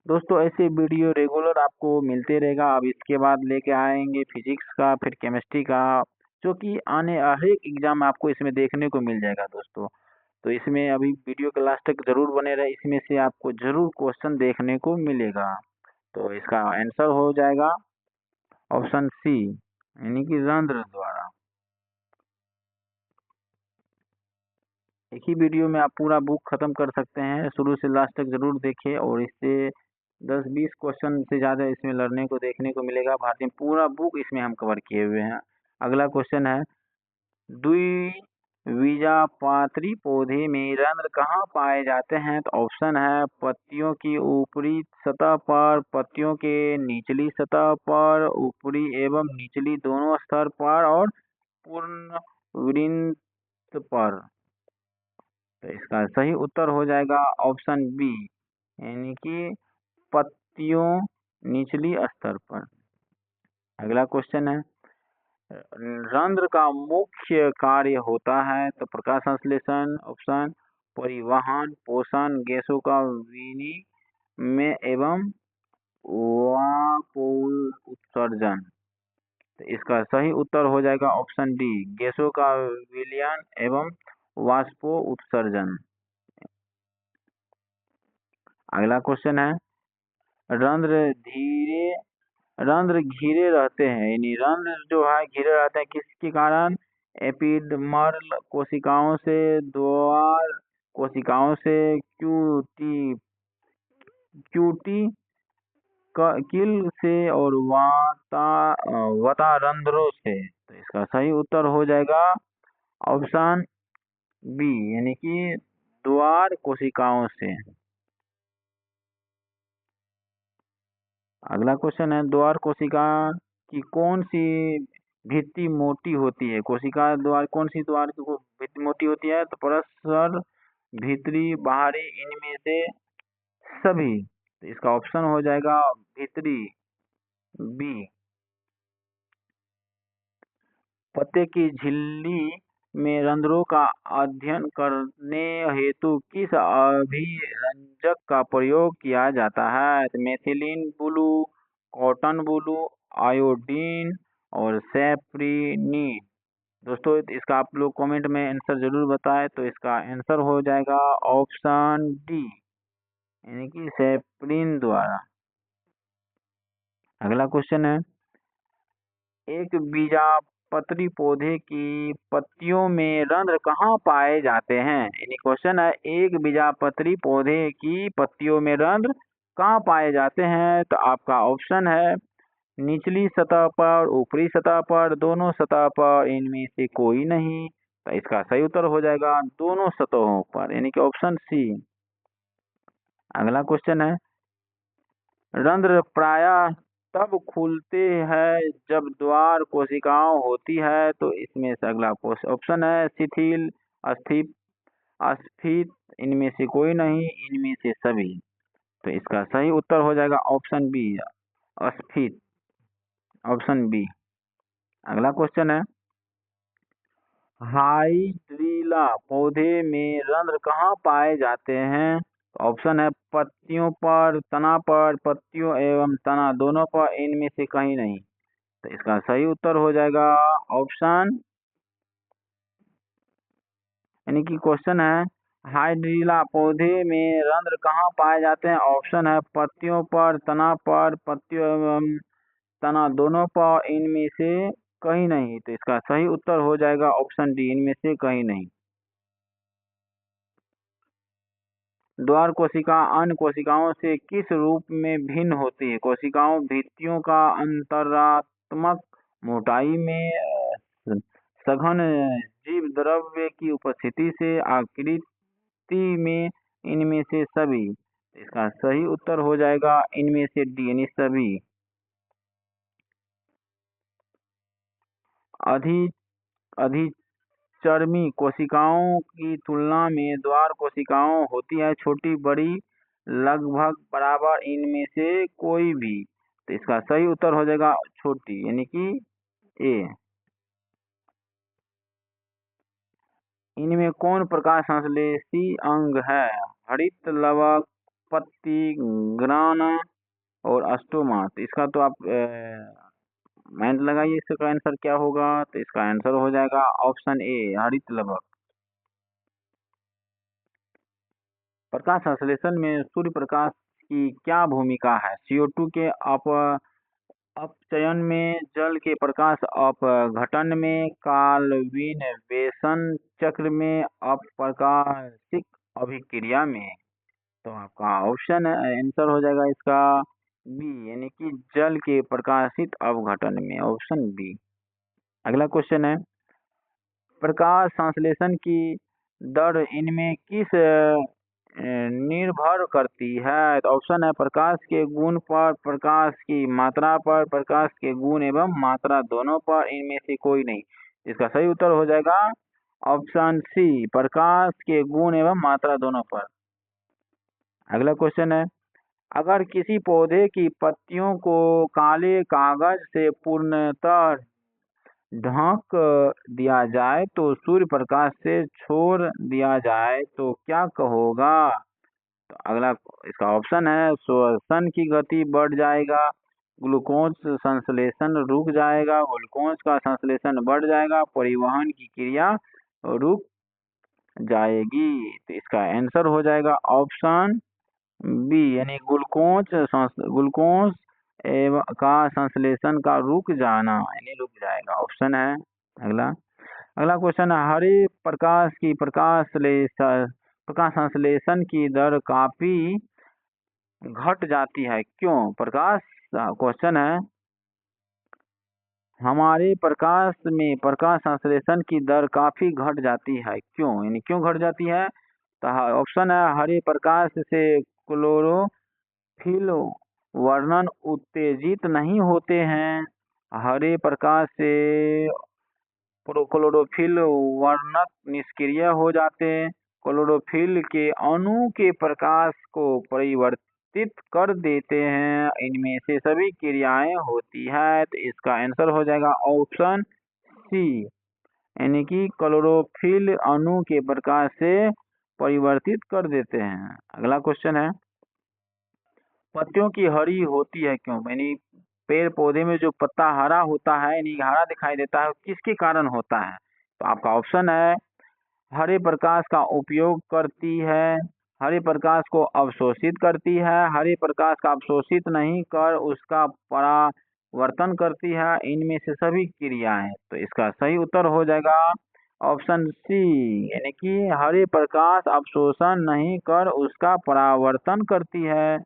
दोस्तों ऐसे वीडियो रेगुलर आपको मिलते रहेगा। अब इसके बाद लेके आएंगे फिजिक्स का, फिर केमिस्ट्री का, जो कि आने हर एक एग्जाम में आपको इसमें देखने को मिल जाएगा दोस्तों। तो इसमें अभी वीडियो के लास्ट तक जरूर बने रहे, इसमें से आपको जरूर क्वेश्चन देखने को मिलेगा। तो इसका आंसर हो जाएगा ऑप्शन सी यानी कि रंध्र द्वारा। एक ही वीडियो में आप पूरा बुक खत्म कर सकते हैं, शुरू से लास्ट तक जरूर देखिए और इससे 10-20 क्वेश्चन से ज़्यादा इसमें लड़ने को देखने को मिलेगा। भारतीय पूरा बुक इसमें हम कवर किए हुए हैं। अगला क्वेश्चन है, द्विबीजपत्री पौधे में रंध्र कहाँ पाए जाते हैं? तो ऑप्शन है पत्तियों की ऊपरी सतह पर, पत्तियों के निचली सतह पर, ऊपरी एवं निचली दोनों स्तर पर और पूर्ण वृत्त पर। तो इसका सही उत्तर हो जाएगा ऑप्शन बी यानी कि पत्तियों निचली स्तर पर। अगला क्वेश्चन है, रंध्र का मुख्य कार्य होता है? तो प्रकाश संश्लेषण, ऑप्शन परिवहन, पोषण, गैसों का में एवं वापोल उत्सर्जन। तो इसका सही उत्तर हो जाएगा ऑप्शन डी, गैसों का विलयन एवं वाष्पो उत्सर्जन। अगला क्वेश्चन है, रंध्र धीरे रंध्र घिरे रहते हैं, यानी रंध्र जो है घिरे रहते हैं किसके कारण? एपिडर्मल कोशिकाओं से, द्वार कोशिकाओं से, क्यूटिकल से और वातारंध्रों से। तो इसका सही उत्तर हो जाएगा ऑप्शन बी, यानी कि द्वार कोशिकाओं से। अगला क्वेश्चन है, द्वार कोशिका की कौन सी भित्ति मोटी होती है? कोशिका द्वार कौन सी द्वार की भित्ति मोटी होती है? तो परस्पर, भीतरी, बाहरी, इनमें से सभी। तो इसका ऑप्शन हो जाएगा भीतरी, बी। पत्ते की झिल्ली में रंध्रों का अध्ययन करने हेतु किस अभिरंजक का प्रयोग किया जाता है? तो methylene blue, cotton blue, iodine और सैप्रीनीन। दोस्तों इसका आप लोग कमेंट में आंसर जरूर बताएं। तो इसका आंसर हो जाएगा ऑप्शन डी, यानी कि सैप्रीन द्वारा। अगला क्वेश्चन है, एक बीजापत्री पौधे की पत्तियों में रंध्र कहाँ पाए जाते हैं? यानी क्वेश्चन है, एक बीजापत्री पौधे की पत्तियों में रंध्र कहाँ पाए जाते हैं? तो आपका ऑप्शन है निचली सतह पर, ऊपरी सतह पर, दोनों सतह पर, इनमें से कोई नहीं। तो इसका सही उत्तर हो जाएगा दोनों सतहों पर, यानी कि ऑप्शन सी। अगला क्वेश्चन है, रंध्र प्रायः तब खुलते हैं जब द्वार कोशिकाओं होती है। तो इसमें से अगला ऑप्शन है शिथिल, अस्थित, अस्फीत, इनमें से कोई नहीं, इनमें से सभी। तो इसका सही उत्तर हो जाएगा ऑप्शन बी, अस्फीत, ऑप्शन बी। अगला क्वेश्चन है, हाइड्रिला पौधे में रंध्र कहाँ पाए जाते हैं? ऑप्शन है पत्तियों पर, तना पर, पत्तियों एवं तना दोनों पर, इनमें से कहीं नहीं। तो इसका सही उत्तर हो जाएगा ऑप्शन, यानी कि क्वेश्चन है हाइड्रिला पौधे में रंध्र कहाँ पाए जाते हैं? ऑप्शन है पत्तियों पर, तना पर, पत्तियों एवं तना दोनों पर, इनमें से कहीं नहीं। तो इसका सही उत्तर हो जाएगा ऑप्शन डी, इनमें से कहीं नहीं। द्वार कोशिका अन्य कोशिकाओं से किस रूप में भिन्न होती है? कोशिकाओं भित्तियों का अंतरात्मक मोटाई में, सघन जीव द्रव्य की उपस्थिति से, आकृति में, इनमें से सभी। इसका सही उत्तर हो जाएगा इनमें से डी, यानी सभी। अधि अधिचर्मी कोशिकाओं की तुलना में द्वार कोशिकाओं होती है छोटी, बड़ी, लगभग बराबर, इनमें से कोई भी। तो इसका सही उत्तर हो जाएगा छोटी, यानी कि ए। इनमें कौन प्रकाश संश्लेषी अंग है? हरित लवक, पत्ती, ग्रान और अस्टोमा। तो इसका तो आप मेहनत लगाइए, इसका आंसर क्या होगा? तो इसका आंसर हो जाएगा ऑप्शन ए, हरित लवक। प्रकाश संश्लेषण में सूर्य प्रकाश की क्या भूमिका है? CO2 के अपचयन में, जल के प्रकाश अपघटन में, काल्विन बेसन चक्र में, अप्रकाशिक अभिक्रिया में। तो आपका ऑप्शन आंसर हो जाएगा इसका बी, यानी कि जल के प्रकाशित अवघटन में, ऑप्शन बी। अगला क्वेश्चन है, प्रकाश संश्लेषण की दर इनमें किस निर्भर करती है? तो ऑप्शन है प्रकाश के गुण पर, प्रकाश की मात्रा पर, प्रकाश के गुण एवं मात्रा दोनों पर, इनमें से कोई नहीं। इसका सही उत्तर हो जाएगा ऑप्शन सी, प्रकाश के गुण एवं मात्रा दोनों पर। अगला क्वेश्चन है, अगर किसी पौधे की पत्तियों को काले कागज से पूर्णतः ढक दिया जाए तो सूर्य प्रकाश से छोड़ दिया जाए तो क्या होगा? तो अगला इसका ऑप्शन है श्वसन की गति बढ़ जाएगा, ग्लूकोज संश्लेषण रुक जाएगा, ग्लूकोज का संश्लेषण बढ़ जाएगा, परिवहन की क्रिया रुक जाएगी। तो इसका आंसर हो जाएगा ऑप्शन बी, यानी ग्लूकोज एवं का संश्लेषण का रुक जाना, यानी रुक जाएगा, ऑप्शन है। अगला अगला क्वेश्चन है, हरे प्रकाश संश्लेषण की दर काफी घट जाती है, क्यों? क्वेश्चन है, हमारे प्रकाश में प्रकाश संश्लेषण की दर काफी घट जाती है, क्यों? यानी क्यों घट जाती है? तो ऑप्शन है, हरे प्रकाश से क्लोरोफिल वर्णन उत्तेजित नहीं होते हैं, हरे प्रकाश से क्लोरोफिल वर्णक निष्क्रिय हो जाते हैं, क्लोरोफिल के अणु के प्रकाश को परिवर्तित कर देते हैं, इनमें से सभी क्रियाएं होती है। तो इसका आंसर हो जाएगा ऑप्शन सी, यानी कि क्लोरोफिल अणु के प्रकाश से परिवर्तित कर देते हैं। अगला क्वेश्चन है, पत्तियों की हरी होती है क्यों? यानी पेड़ पौधे में जो पत्ता हरा होता है, यानी हरा दिखाई देता है, किसके कारण होता है? तो आपका ऑप्शन है, हरे प्रकाश का उपयोग करती है, हरे प्रकाश को अवशोषित करती है, हरे प्रकाश का अवशोषित नहीं कर उसका परावर्तन करती है, इनमें से सभी क्रियाएं। तो इसका सही उत्तर हो जाएगा ऑप्शन सी, यानी कि हरे प्रकाश अवशोषण नहीं कर उसका परावर्तन करती है।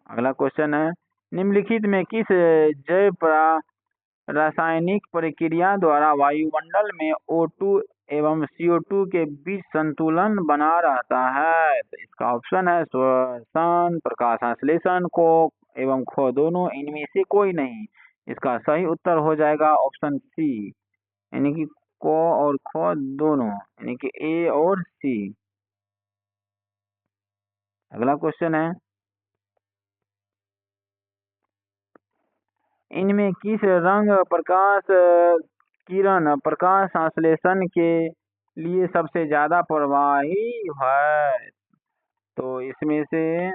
अगला क्वेश्चन है, निम्नलिखित में किस जैव रासायनिक प्रक्रिया द्वारा वायुमंडल में O2 एवं CO2 के बीच संतुलन बना रहता है? तो इसका ऑप्शन है श्वसन, प्रकाश संश्लेषण, को एवं खो, दोनों, इनमें से कोई नहीं। इसका सही उत्तर हो जाएगा ऑप्शन सी, यानी कि को और खो दोनों, यानी कि ए और सी। अगला क्वेश्चन है, इनमें किस रंग किरण प्रकाश संश्लेषण के लिए सबसे ज्यादा प्रभावी है? तो इसमें से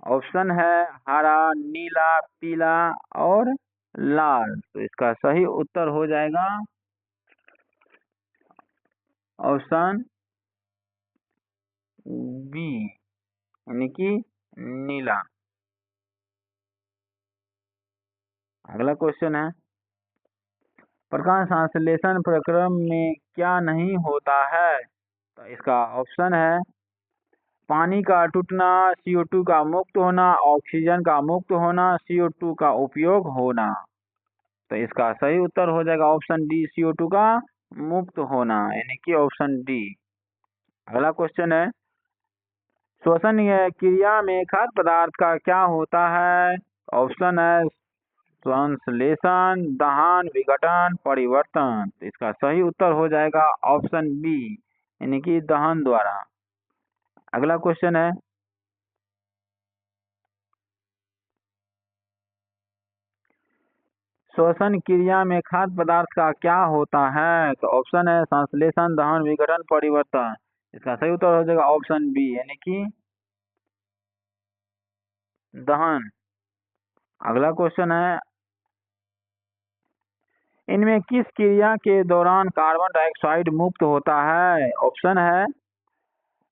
ऑप्शन है हरा, नीला, पीला और लाल। तो इसका सही उत्तर हो जाएगा ऑप्शन बी, यानी कि नीला। अगला क्वेश्चन है, प्रकाश संश्लेषण प्रक्रिया में क्या नहीं होता है? तो इसका ऑप्शन है पानी का टूटना, CO2 का मुक्त होना, ऑक्सीजन का मुक्त होना, CO2 का उपयोग होना। तो इसका सही उत्तर हो जाएगा ऑप्शन डी, CO2 का मुक्त होना, यानी कि ऑप्शन डी। अगला क्वेश्चन है, श्वसन क्रिया में खाद्य पदार्थ का क्या होता है? ऑप्शन है संश्लेषण, दहन, विघटन, परिवर्तन। तो इसका सही उत्तर हो जाएगा ऑप्शन बी, यानी कि दहन द्वारा। अगला क्वेश्चन है, श्वसन क्रिया में खाद्य पदार्थ का क्या होता है? तो ऑप्शन है संश्लेषण, दहन, विघटन, परिवर्तन। इसका सही उत्तर हो जाएगा ऑप्शन बी, यानी कि दहन। अगला क्वेश्चन है, इनमें किस क्रिया के दौरान कार्बन डाइऑक्साइड मुक्त होता है? ऑप्शन है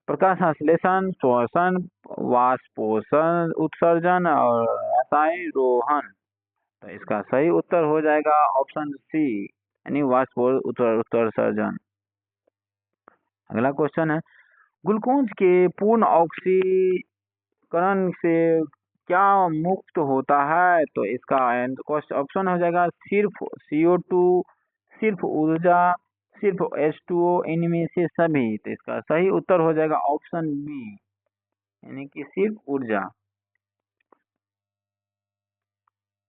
प्रकाश संश्लेषण, श्वसन, वाष्पोषण उत्सर्जन और रसायरोहण। तो इसका सही उत्तर हो जाएगा ऑप्शन सी, यानी उत्सर्जन। अगला क्वेश्चन है, ग्लूकोज के पूर्ण ऑक्सीकरण से क्या मुक्त होता है? तो इसका ऑप्शन हो जाएगा सिर्फ CO2, सिर्फ ऊर्जा, सिर्फ H2O, इनमें से सभी। तो इसका सही उत्तर हो जाएगा ऑप्शन बी, यानी कि सिर्फ ऊर्जा।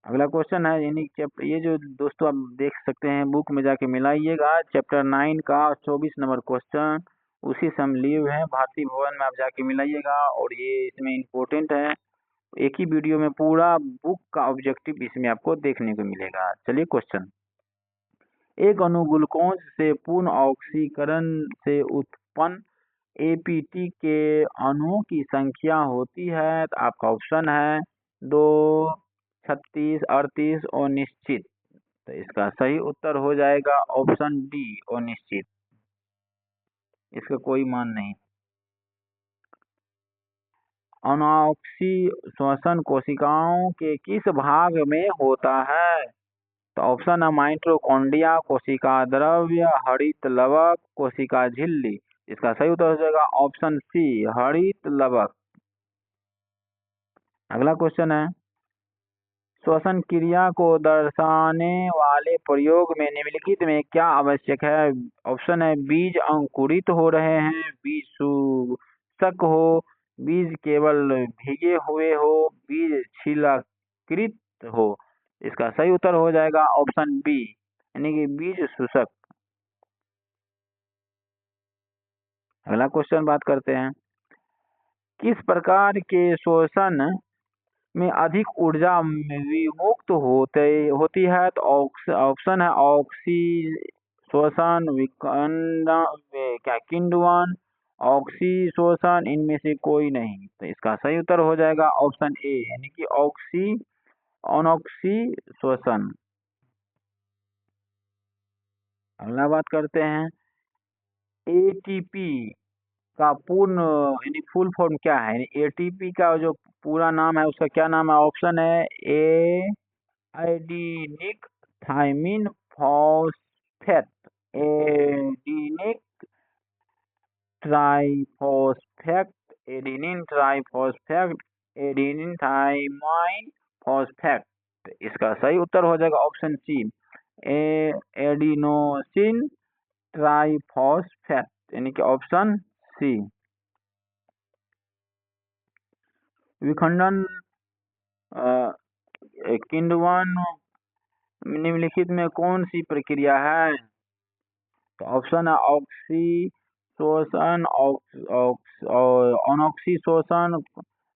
अगला क्वेश्चन है, यानी ये जो दोस्तों आप देख सकते हैं, बुक में जाके मिलाइएगा, चैप्टर 9 का 24 नंबर क्वेश्चन उसी से हम लिए हुए हैं, भारतीय भवन में आप जाके मिलाइएगा, और ये इसमें इम्पोर्टेंट है। एक ही वीडियो में पूरा बुक का ऑब्जेक्टिव इसमें आपको देखने को मिलेगा। चलिए क्वेश्चन, एक अणु ग्लूकोज से पूर्ण ऑक्सीकरण से उत्पन्न एपीटी के अणुओं की संख्या होती है? तो आपका ऑप्शन है 2, 36, 38 और निश्चित। तो इसका सही उत्तर हो जाएगा ऑप्शन डी और निश्चित। इसका कोई मान नहीं। अनॉक्सी श्वसन कोशिकाओं के किस भाग में होता है? तो ऑप्शन है माइटोकॉन्ड्रिया, कोशिका द्रव्य, हरित लवक, कोशिका झिल्ली। इसका सही उत्तर हो जाएगा ऑप्शन सी, हरित लवक। अगला क्वेश्चन है, श्वसन क्रिया को दर्शाने वाले प्रयोग में निम्नलिखित में क्या आवश्यक है? ऑप्शन है बीज अंकुरित हो रहे हैं, बीज सूतक हो, बीज केवल भीगे हुए हो, बीज छिलकृत हो। इसका सही उत्तर हो जाएगा ऑप्शन बी, यानी कि बीज सूचक। अगला क्वेश्चन बात करते हैं, किस प्रकार के श्वसन में अधिक ऊर्जा विमुक्त होती है? तो ऑप्शन है ऑक्सी श्वसन, क्या किण्वन, ऑक्सी श्वसन, इनमें से कोई नहीं। तो इसका सही उत्तर हो जाएगा ऑप्शन ए, यानी कि ऑक्सी अनॉक्सी श्वसन। अगला बात करते हैं, एटीपी का पूर्ण यानी फुल फॉर्म क्या है? एटीपी का जो पूरा नाम है उसका क्या नाम है? ऑप्शन है A adenic thymine phosphate, adenic triphosphate, adenine triphosphate, adenine thymine phosphate. इसका सही उत्तर हो जाएगा ऑप्शन सी, एडिनोसिन ट्राइफॉस्फेट, यानी कि ऑप्शन सी। विखंडन किण्वन निम्नलिखित में कौन सी प्रक्रिया है? तो ऑप्शन है ऑक्सी शोषण, अनॉक्सी शोषण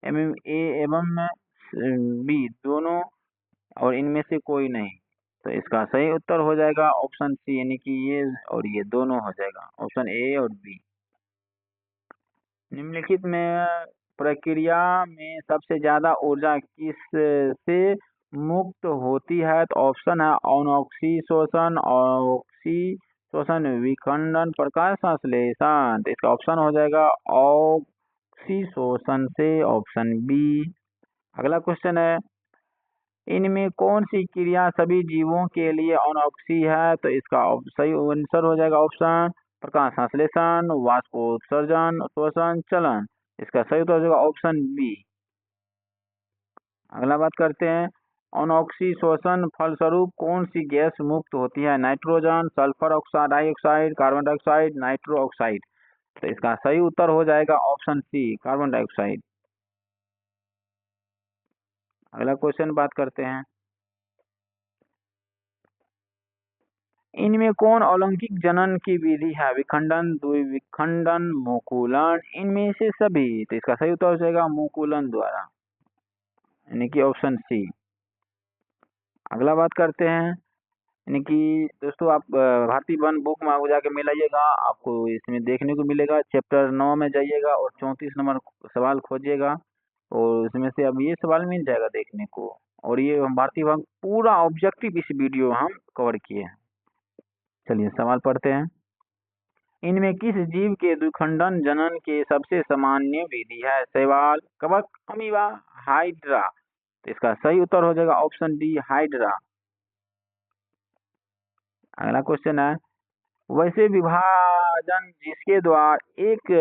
एवं ए एवं बी दोनों, और इनमें से कोई नहीं। तो इसका सही उत्तर हो जाएगा ऑप्शन सी, यानी कि ये और ये दोनों हो जाएगा, ऑप्शन ए और बी। निम्नलिखित में प्रक्रिया में सबसे ज्यादा ऊर्जा किस से मुक्त होती है? तो ऑप्शन है अनॉक्सी शोषण, ऑक्सी शोषण, विखंडन, प्रकाश संश्लेषण। तो इसका ऑप्शन हो जाएगा ऑक्सी शोषण से, ऑप्शन बी। अगला क्वेश्चन है, इनमें कौन सी क्रिया सभी जीवों के लिए अनॉक्सी है? तो इसका सही आंसर हो जाएगा ऑप्शन प्रकाश संश्लेषण, वाष्पोत्सर्जन, श्वसन, चलन। इसका सही उत्तर हो जाएगा ऑप्शन बी। अगला बात करते हैं, अनॉक्सी श्वसन फलस्वरूप कौन सी गैस मुक्त होती है? Nitrogen, sulphur dioxide, carbon dioxide, nitro oxide. तो इसका सही उत्तर हो जाएगा ऑप्शन सी, कार्बन डाइऑक्साइड। अगला क्वेश्चन बात करते हैं, इनमें कौन अलैंगिक जनन की विधि है? विखंडन, द्विविखंडन, मुकुलन, इनमें से सभी। तो इसका सही उत्तर हो जाएगा मुकुलन द्वारा, यानी कि ऑप्शन सी। अगला बात करते हैं, यानी कि दोस्तों आप भारतीय वन बुक में जाके मिलाइएगा, आपको इसमें देखने को मिलेगा। चैप्टर 9 में जाइएगा और 34 नंबर सवाल खोजिएगा, और इसमें से अब ये सवाल मिल जाएगा देखने को। और ये हम भारतीय वन पूरा ऑब्जेक्टिव इस वीडियो हम कवर किए हैं। चलिए सवाल पढ़ते हैं, इनमें किस जीव के द्विखंडन जनन के सबसे सामान्य विधि है? शैवाल, कवक, अमीबा, हाइड्रा। तो इसका सही उत्तर हो जाएगा ऑप्शन डी, हाइड्रा। अगला क्वेश्चन है, वैसे विभाजन जिसके द्वारा एक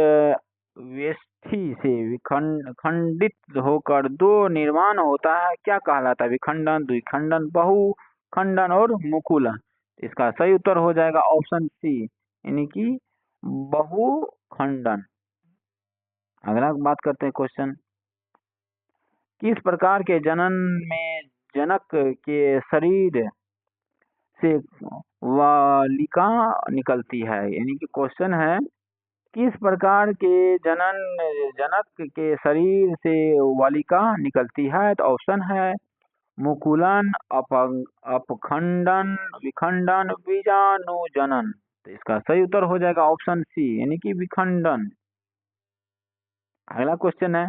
व्यष्टि से खंडित होकर दो निर्माण होता है क्या कहलाता है? विखंडन, द्विखंडन, बहुखंडन और मुकुलन। इसका सही उत्तर हो जाएगा ऑप्शन सी, यानी कि बहुखंडन। अगला बात करते हैं क्वेश्चन, किस प्रकार के जनन में जनक के शरीर से वालिका निकलती है? यानी कि क्वेश्चन है, किस प्रकार के जनक के शरीर से वालिका निकलती है? तो ऑप्शन है मुकुलन, अपखंडन, विखंडन, बीजाणु जनन। तो इसका सही उत्तर हो जाएगा ऑप्शन सी, यानी कि विखंडन। अगला क्वेश्चन है,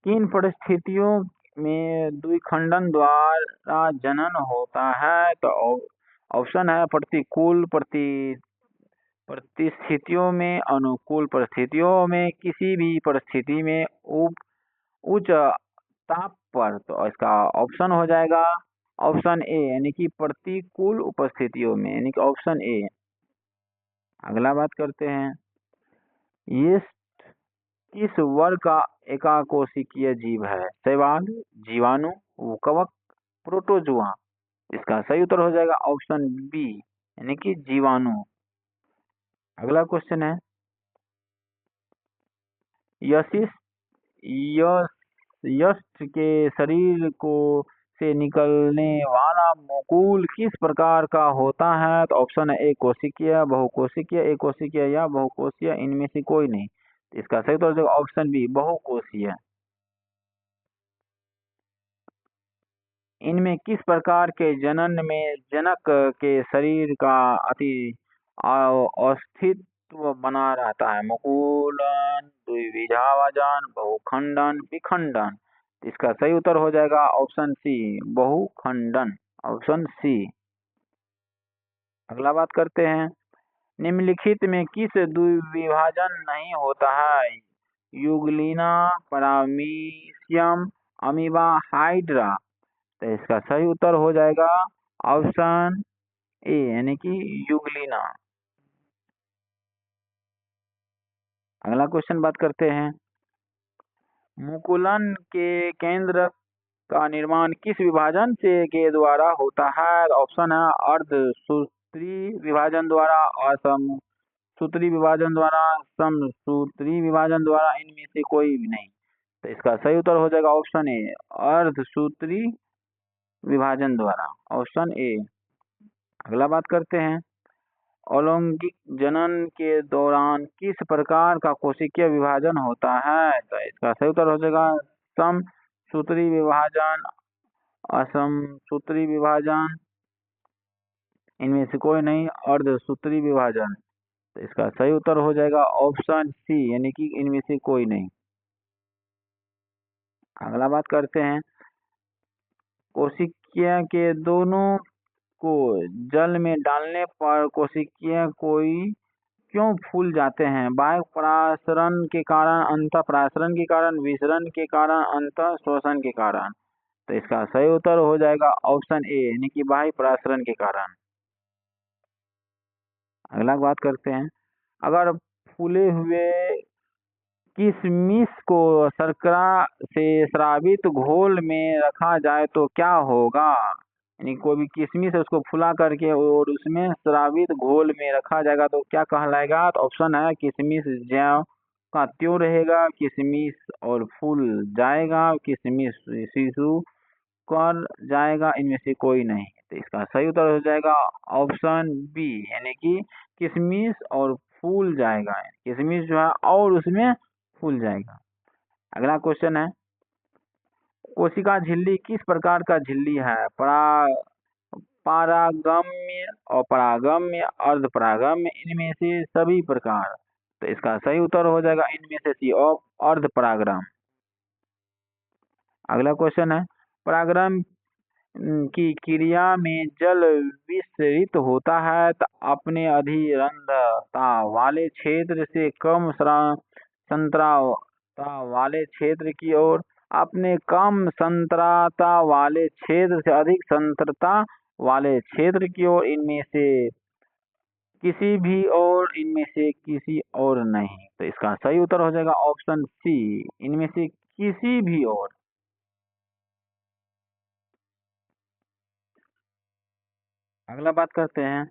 किन परिस्थितियों में द्विखंडन द्वारा जनन होता है? तो ऑप्शन है प्रतिकूल परिस्थितियों में, अनुकूल परिस्थितियों में, किसी भी परिस्थिति में, उच्च ताप पर। तो इसका ऑप्शन हो जाएगा ऑप्शन ए, यानी कि प्रतिकूल उपस्थितियों में, यानी कि ऑप्शन ए। अगला बात करते हैं, ये किस वर्ग का एकाकोशिकीय जीव है? शैवाल, जीवाणु, कवक, प्रोटोजुआ। इसका सही उत्तर हो जाएगा ऑप्शन बी, यानी कि जीवाणु। अगला क्वेश्चन है, यशिस यष्ट के शरीर को से निकलने वाला मुकुल किस प्रकार का होता है? तो ऑप्शन है एक कोशिकीय, बहुकोशिकीय, एक कोशिकीय या बहुकोशीय, इनमें से कोई नहीं। इसका सही उत्तर हो जाएगा ऑप्शन बी, बहुकोशीय। इनमें किस प्रकार के जनन में जनक के शरीर का अति अस्तित्व बना रहता है? मुकुलन, द्विविभाजन, बहुखंडन, विखंडन। इसका सही उत्तर हो जाएगा ऑप्शन सी, बहुखंडन, ऑप्शन सी। अगला बात करते हैं, निम्नलिखित में किस द्विविभाजन नहीं होता है? Euglena, paramecium, amoeba, hydra. तो इसका सही उत्तर हो जाएगा ऑप्शन ए, यानी कि यूग्लिना। अगला क्वेश्चन बात करते हैं, मुकुलन के केंद्र का निर्माण किस विभाजन से के द्वारा होता है? ऑप्शन है अर्धसूत्री विभाजन द्वारा, असमसूत्री विभाजन द्वारा, समसूत्री विभाजन द्वारा, इनमें से कोई भी नहीं। तो इसका सही उत्तर हो जाएगा ऑप्शन ए, अर्धसूत्री विभाजन द्वारा, ऑप्शन ए। अगला बात करते हैं, अलैंगिक जनन के दौरान किस प्रकार का कोशिकीय विभाजन होता है? तो इसका सही उत्तर हो जाएगा समसूत्री विभाजन, असमसूत्री विभाजन, इनमें से कोई नहीं, अर्धसूत्री विभाजन। तो इसका सही उत्तर हो जाएगा ऑप्शन सी, यानी कि इनमें से कोई नहीं। अगला बात करते हैं, कोशिकीय के दोनों को जल में डालने पर कोशिकीय कोई क्यों फूल जाते हैं? बाह्य परासरण के कारण, अंतः परासरण के कारण, विसरण के कारण, अंतः शोषण के कारण। तो इसका सही उत्तर हो जाएगा ऑप्शन ए, यानी कि बाह्य परासरण के कारण। अगला बात करते हैं, अगर फूले हुए किशमिश को शर्करा से स्रावित घोल में रखा जाए तो क्या होगा? यानी कोई भी किशमिश है उसको फुला करके और उसमें स्रावित घोल में रखा जाएगा तो क्या कहलाएगा? तो ऑप्शन है किशमिश ज्यों का त्यों रहेगा, किशमिश और फूल जाएगा, किशमिश शिशु कर जाएगा, इनमें से कोई नहीं। तो इसका सही उत्तर हो जाएगा ऑप्शन बी, यानी कि किशमिश और फूल जाएगा, किशमिश जो है और उसमें फूल जाएगा। अगला क्वेश्चन है, कोशिका झिल्ली किस प्रकार का झिल्ली है? पारागम्य, अपरागम्य, अर्धपरागम्य, इनमें से सभी प्रकार। तो इसका सही उत्तर हो जाएगा इनमें से सी, अर्धपरागम। अगला क्वेश्चन है, परागरम की क्रिया में जल विसरित होता है तो अपने अधिरंध्रता वाले क्षेत्र से कम सांद्रता वाले क्षेत्र की ओर, अपने कम सांद्रता वाले क्षेत्र से अधिक सांद्रता वाले क्षेत्र की ओर, इनमें से किसी भी और, इनमें से किसी और नहीं। तो इसका सही उत्तर हो जाएगा ऑप्शन सी, इनमें से किसी भी और। अगला बात करते हैं,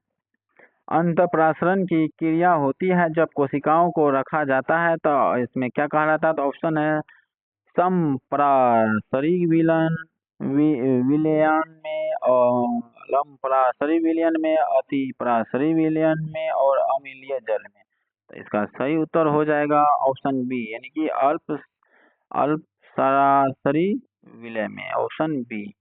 अंतःपरासरण की क्रिया होती है जब कोशिकाओं को रखा जाता है तो इसमें क्या कहलाता है? तो ऑप्शन है समपरासरी विलयन, विलयन में, और लम्परासरी विलयन में, अतिपरासरी विलयन में, और अम्लीय जल में। तो इसका सही उत्तर हो जाएगा ऑप्शन बी, यानी कि अल्पसरासरी विलय में, ऑप्शन बी।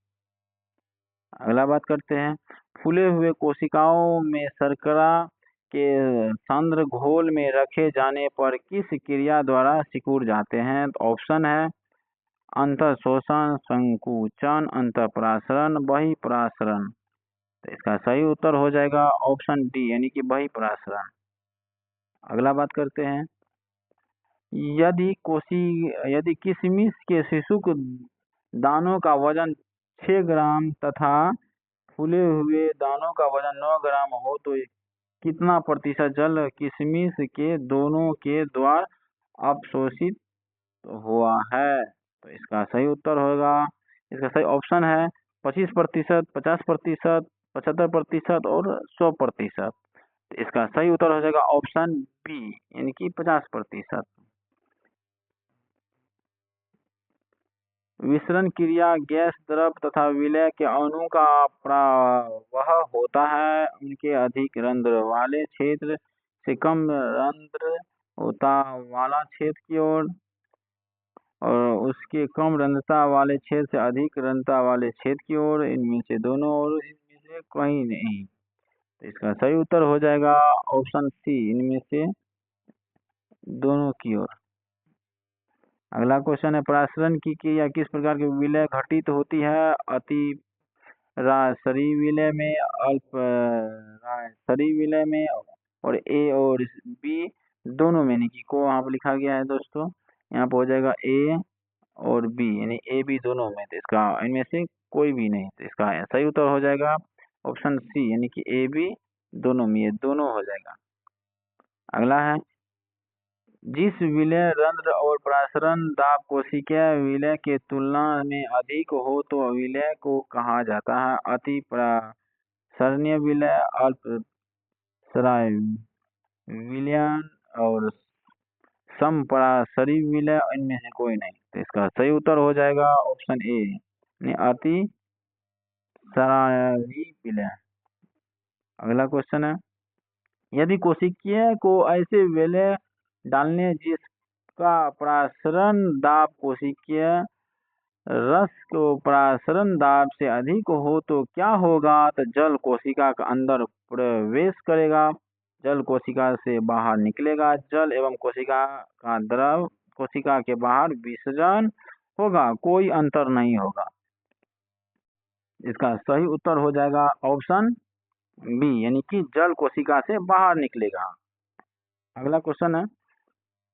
अगला बात करते हैं, फूले हुए कोशिकाओं में शर्करा के सांद्र घोल में रखे जाने पर किस क्रिया द्वारा सिकुड़ जाते हैं? तो ऑप्शन है अंतःशोषण, संकुचन, अंतःपरासरण, बहिःपरासरण। तो इसका सही उत्तर हो जाएगा ऑप्शन डी यानी कि बहिःपरासरण। अगला बात करते हैं, यदि किशमिश के शिशुक दानों का वजन 6 ग्राम तथा फूले हुए दानों का वजन 9 ग्राम हो तो कितना प्रतिशत जल किशमिश के दोनों के द्वारा अवशोषित हुआ है? तो इसका सही उत्तर होगा, इसका सही ऑप्शन है 25%, 50%, 75% और 100%। तो इसका सही उत्तर हो जाएगा ऑप्शन बी यानी कि 50%। विसरण क्रिया गैस, द्रव तथा विलय के अणु का प्रवाह होता है उनके अधिक रंध्र वाले क्षेत्र से कम रंध्रता वाला क्षेत्र की ओर, और उसके कम रंध्रता वाले क्षेत्र से अधिक रंध्रता वाले क्षेत्र की ओर, इनमें से दोनों और इनमें से कहीं नहीं। तो इसका सही उत्तर हो जाएगा ऑप्शन सी इनमें से दोनों की ओर। अगला क्वेश्चन है, परासरण की क्रिया किस प्रकार के विलय घटित होती है? अति रासरी विलय में, अल्प रासरी विलय में, और ए और बी दोनों में, यानी कि को यहाँ पर लिखा गया है दोस्तों, यहाँ पर हो जाएगा ए और बी यानी ए बी दोनों में। तो इसका इनमें से कोई भी नहीं, तो इसका सही उत्तर हो जाएगा ऑप्शन सी यानी कि ए बी दोनों में, ये दोनों हो जाएगा। अगला है, जिस विलय रंध्र और परासरण दाब कोशिकीय विलय के तुलना में अधिक हो तो विलय को कहा जाता है? अति परासरणीय विलय, अल्पसराय विलयन और समपरासरी विलय, इनमें से कोई नहीं। तो इसका सही उत्तर हो जाएगा ऑप्शन ए यानी अति सरायी विलय। अगला क्वेश्चन है, यदि कोशिकीय को ऐसे विलय डालने जिसका परासरण दाब कोशिकीय रस को परासरण दाब से अधिक हो तो क्या होगा? तो जल कोशिका का अंदर प्रवेश करेगा, जल कोशिका से बाहर निकलेगा, जल एवं कोशिका का द्रव कोशिका के बाहर विसर्जन होगा, कोई अंतर नहीं होगा। इसका सही उत्तर हो जाएगा ऑप्शन बी यानी कि जल कोशिका से बाहर निकलेगा। अगला क्वेश्चन है,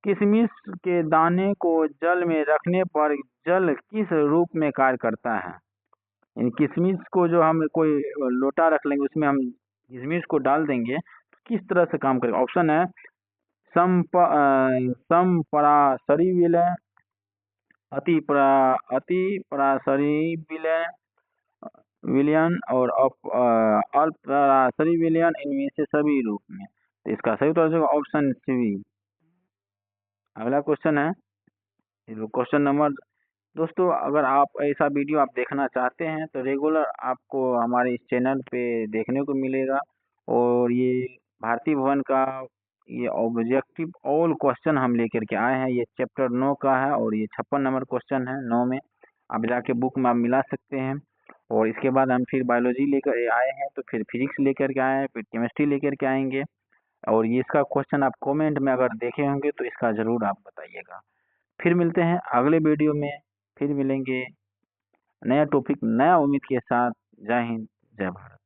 किशमिश के दाने को जल में रखने पर जल किस रूप में कार्य करता है? इन किशमिश को जो हम कोई लोटा रख लेंगे उसमें हम किशमिश को डाल देंगे तो किस तरह से काम करेगा? ऑप्शन है समपरासरी विलय, अति परासरी विलय विलयन और अल्पसरासरी विलयन, इनमें से सभी रूप में। तो इसका सही उत्तर होगा ऑप्शन सी। अगला क्वेश्चन है, क्वेश्चन नंबर, दोस्तों अगर आप ऐसा वीडियो आप देखना चाहते हैं तो रेगुलर आपको हमारे इस चैनल पे देखने को मिलेगा। और ये भारतीय भवन का ये ऑब्जेक्टिव ऑल क्वेश्चन हम लेकर के आए हैं, ये चैप्टर 9 का है और ये 56 नंबर क्वेश्चन है 9 में, आप जाके बुक में आप मिला सकते हैं। और इसके बाद हम फिर बायोलॉजी लेकर आए हैं, तो फिर फिजिक्स लेकर के आए हैं, फिर केमिस्ट्री लेकर के आएंगे। और ये इसका क्वेश्चन आप कमेंट में अगर देखे होंगे तो इसका ज़रूर आप बताइएगा। फिर मिलते हैं अगले वीडियो में, फिर मिलेंगे नया टॉपिक नया उम्मीद के साथ। जय हिंद, जय भारत।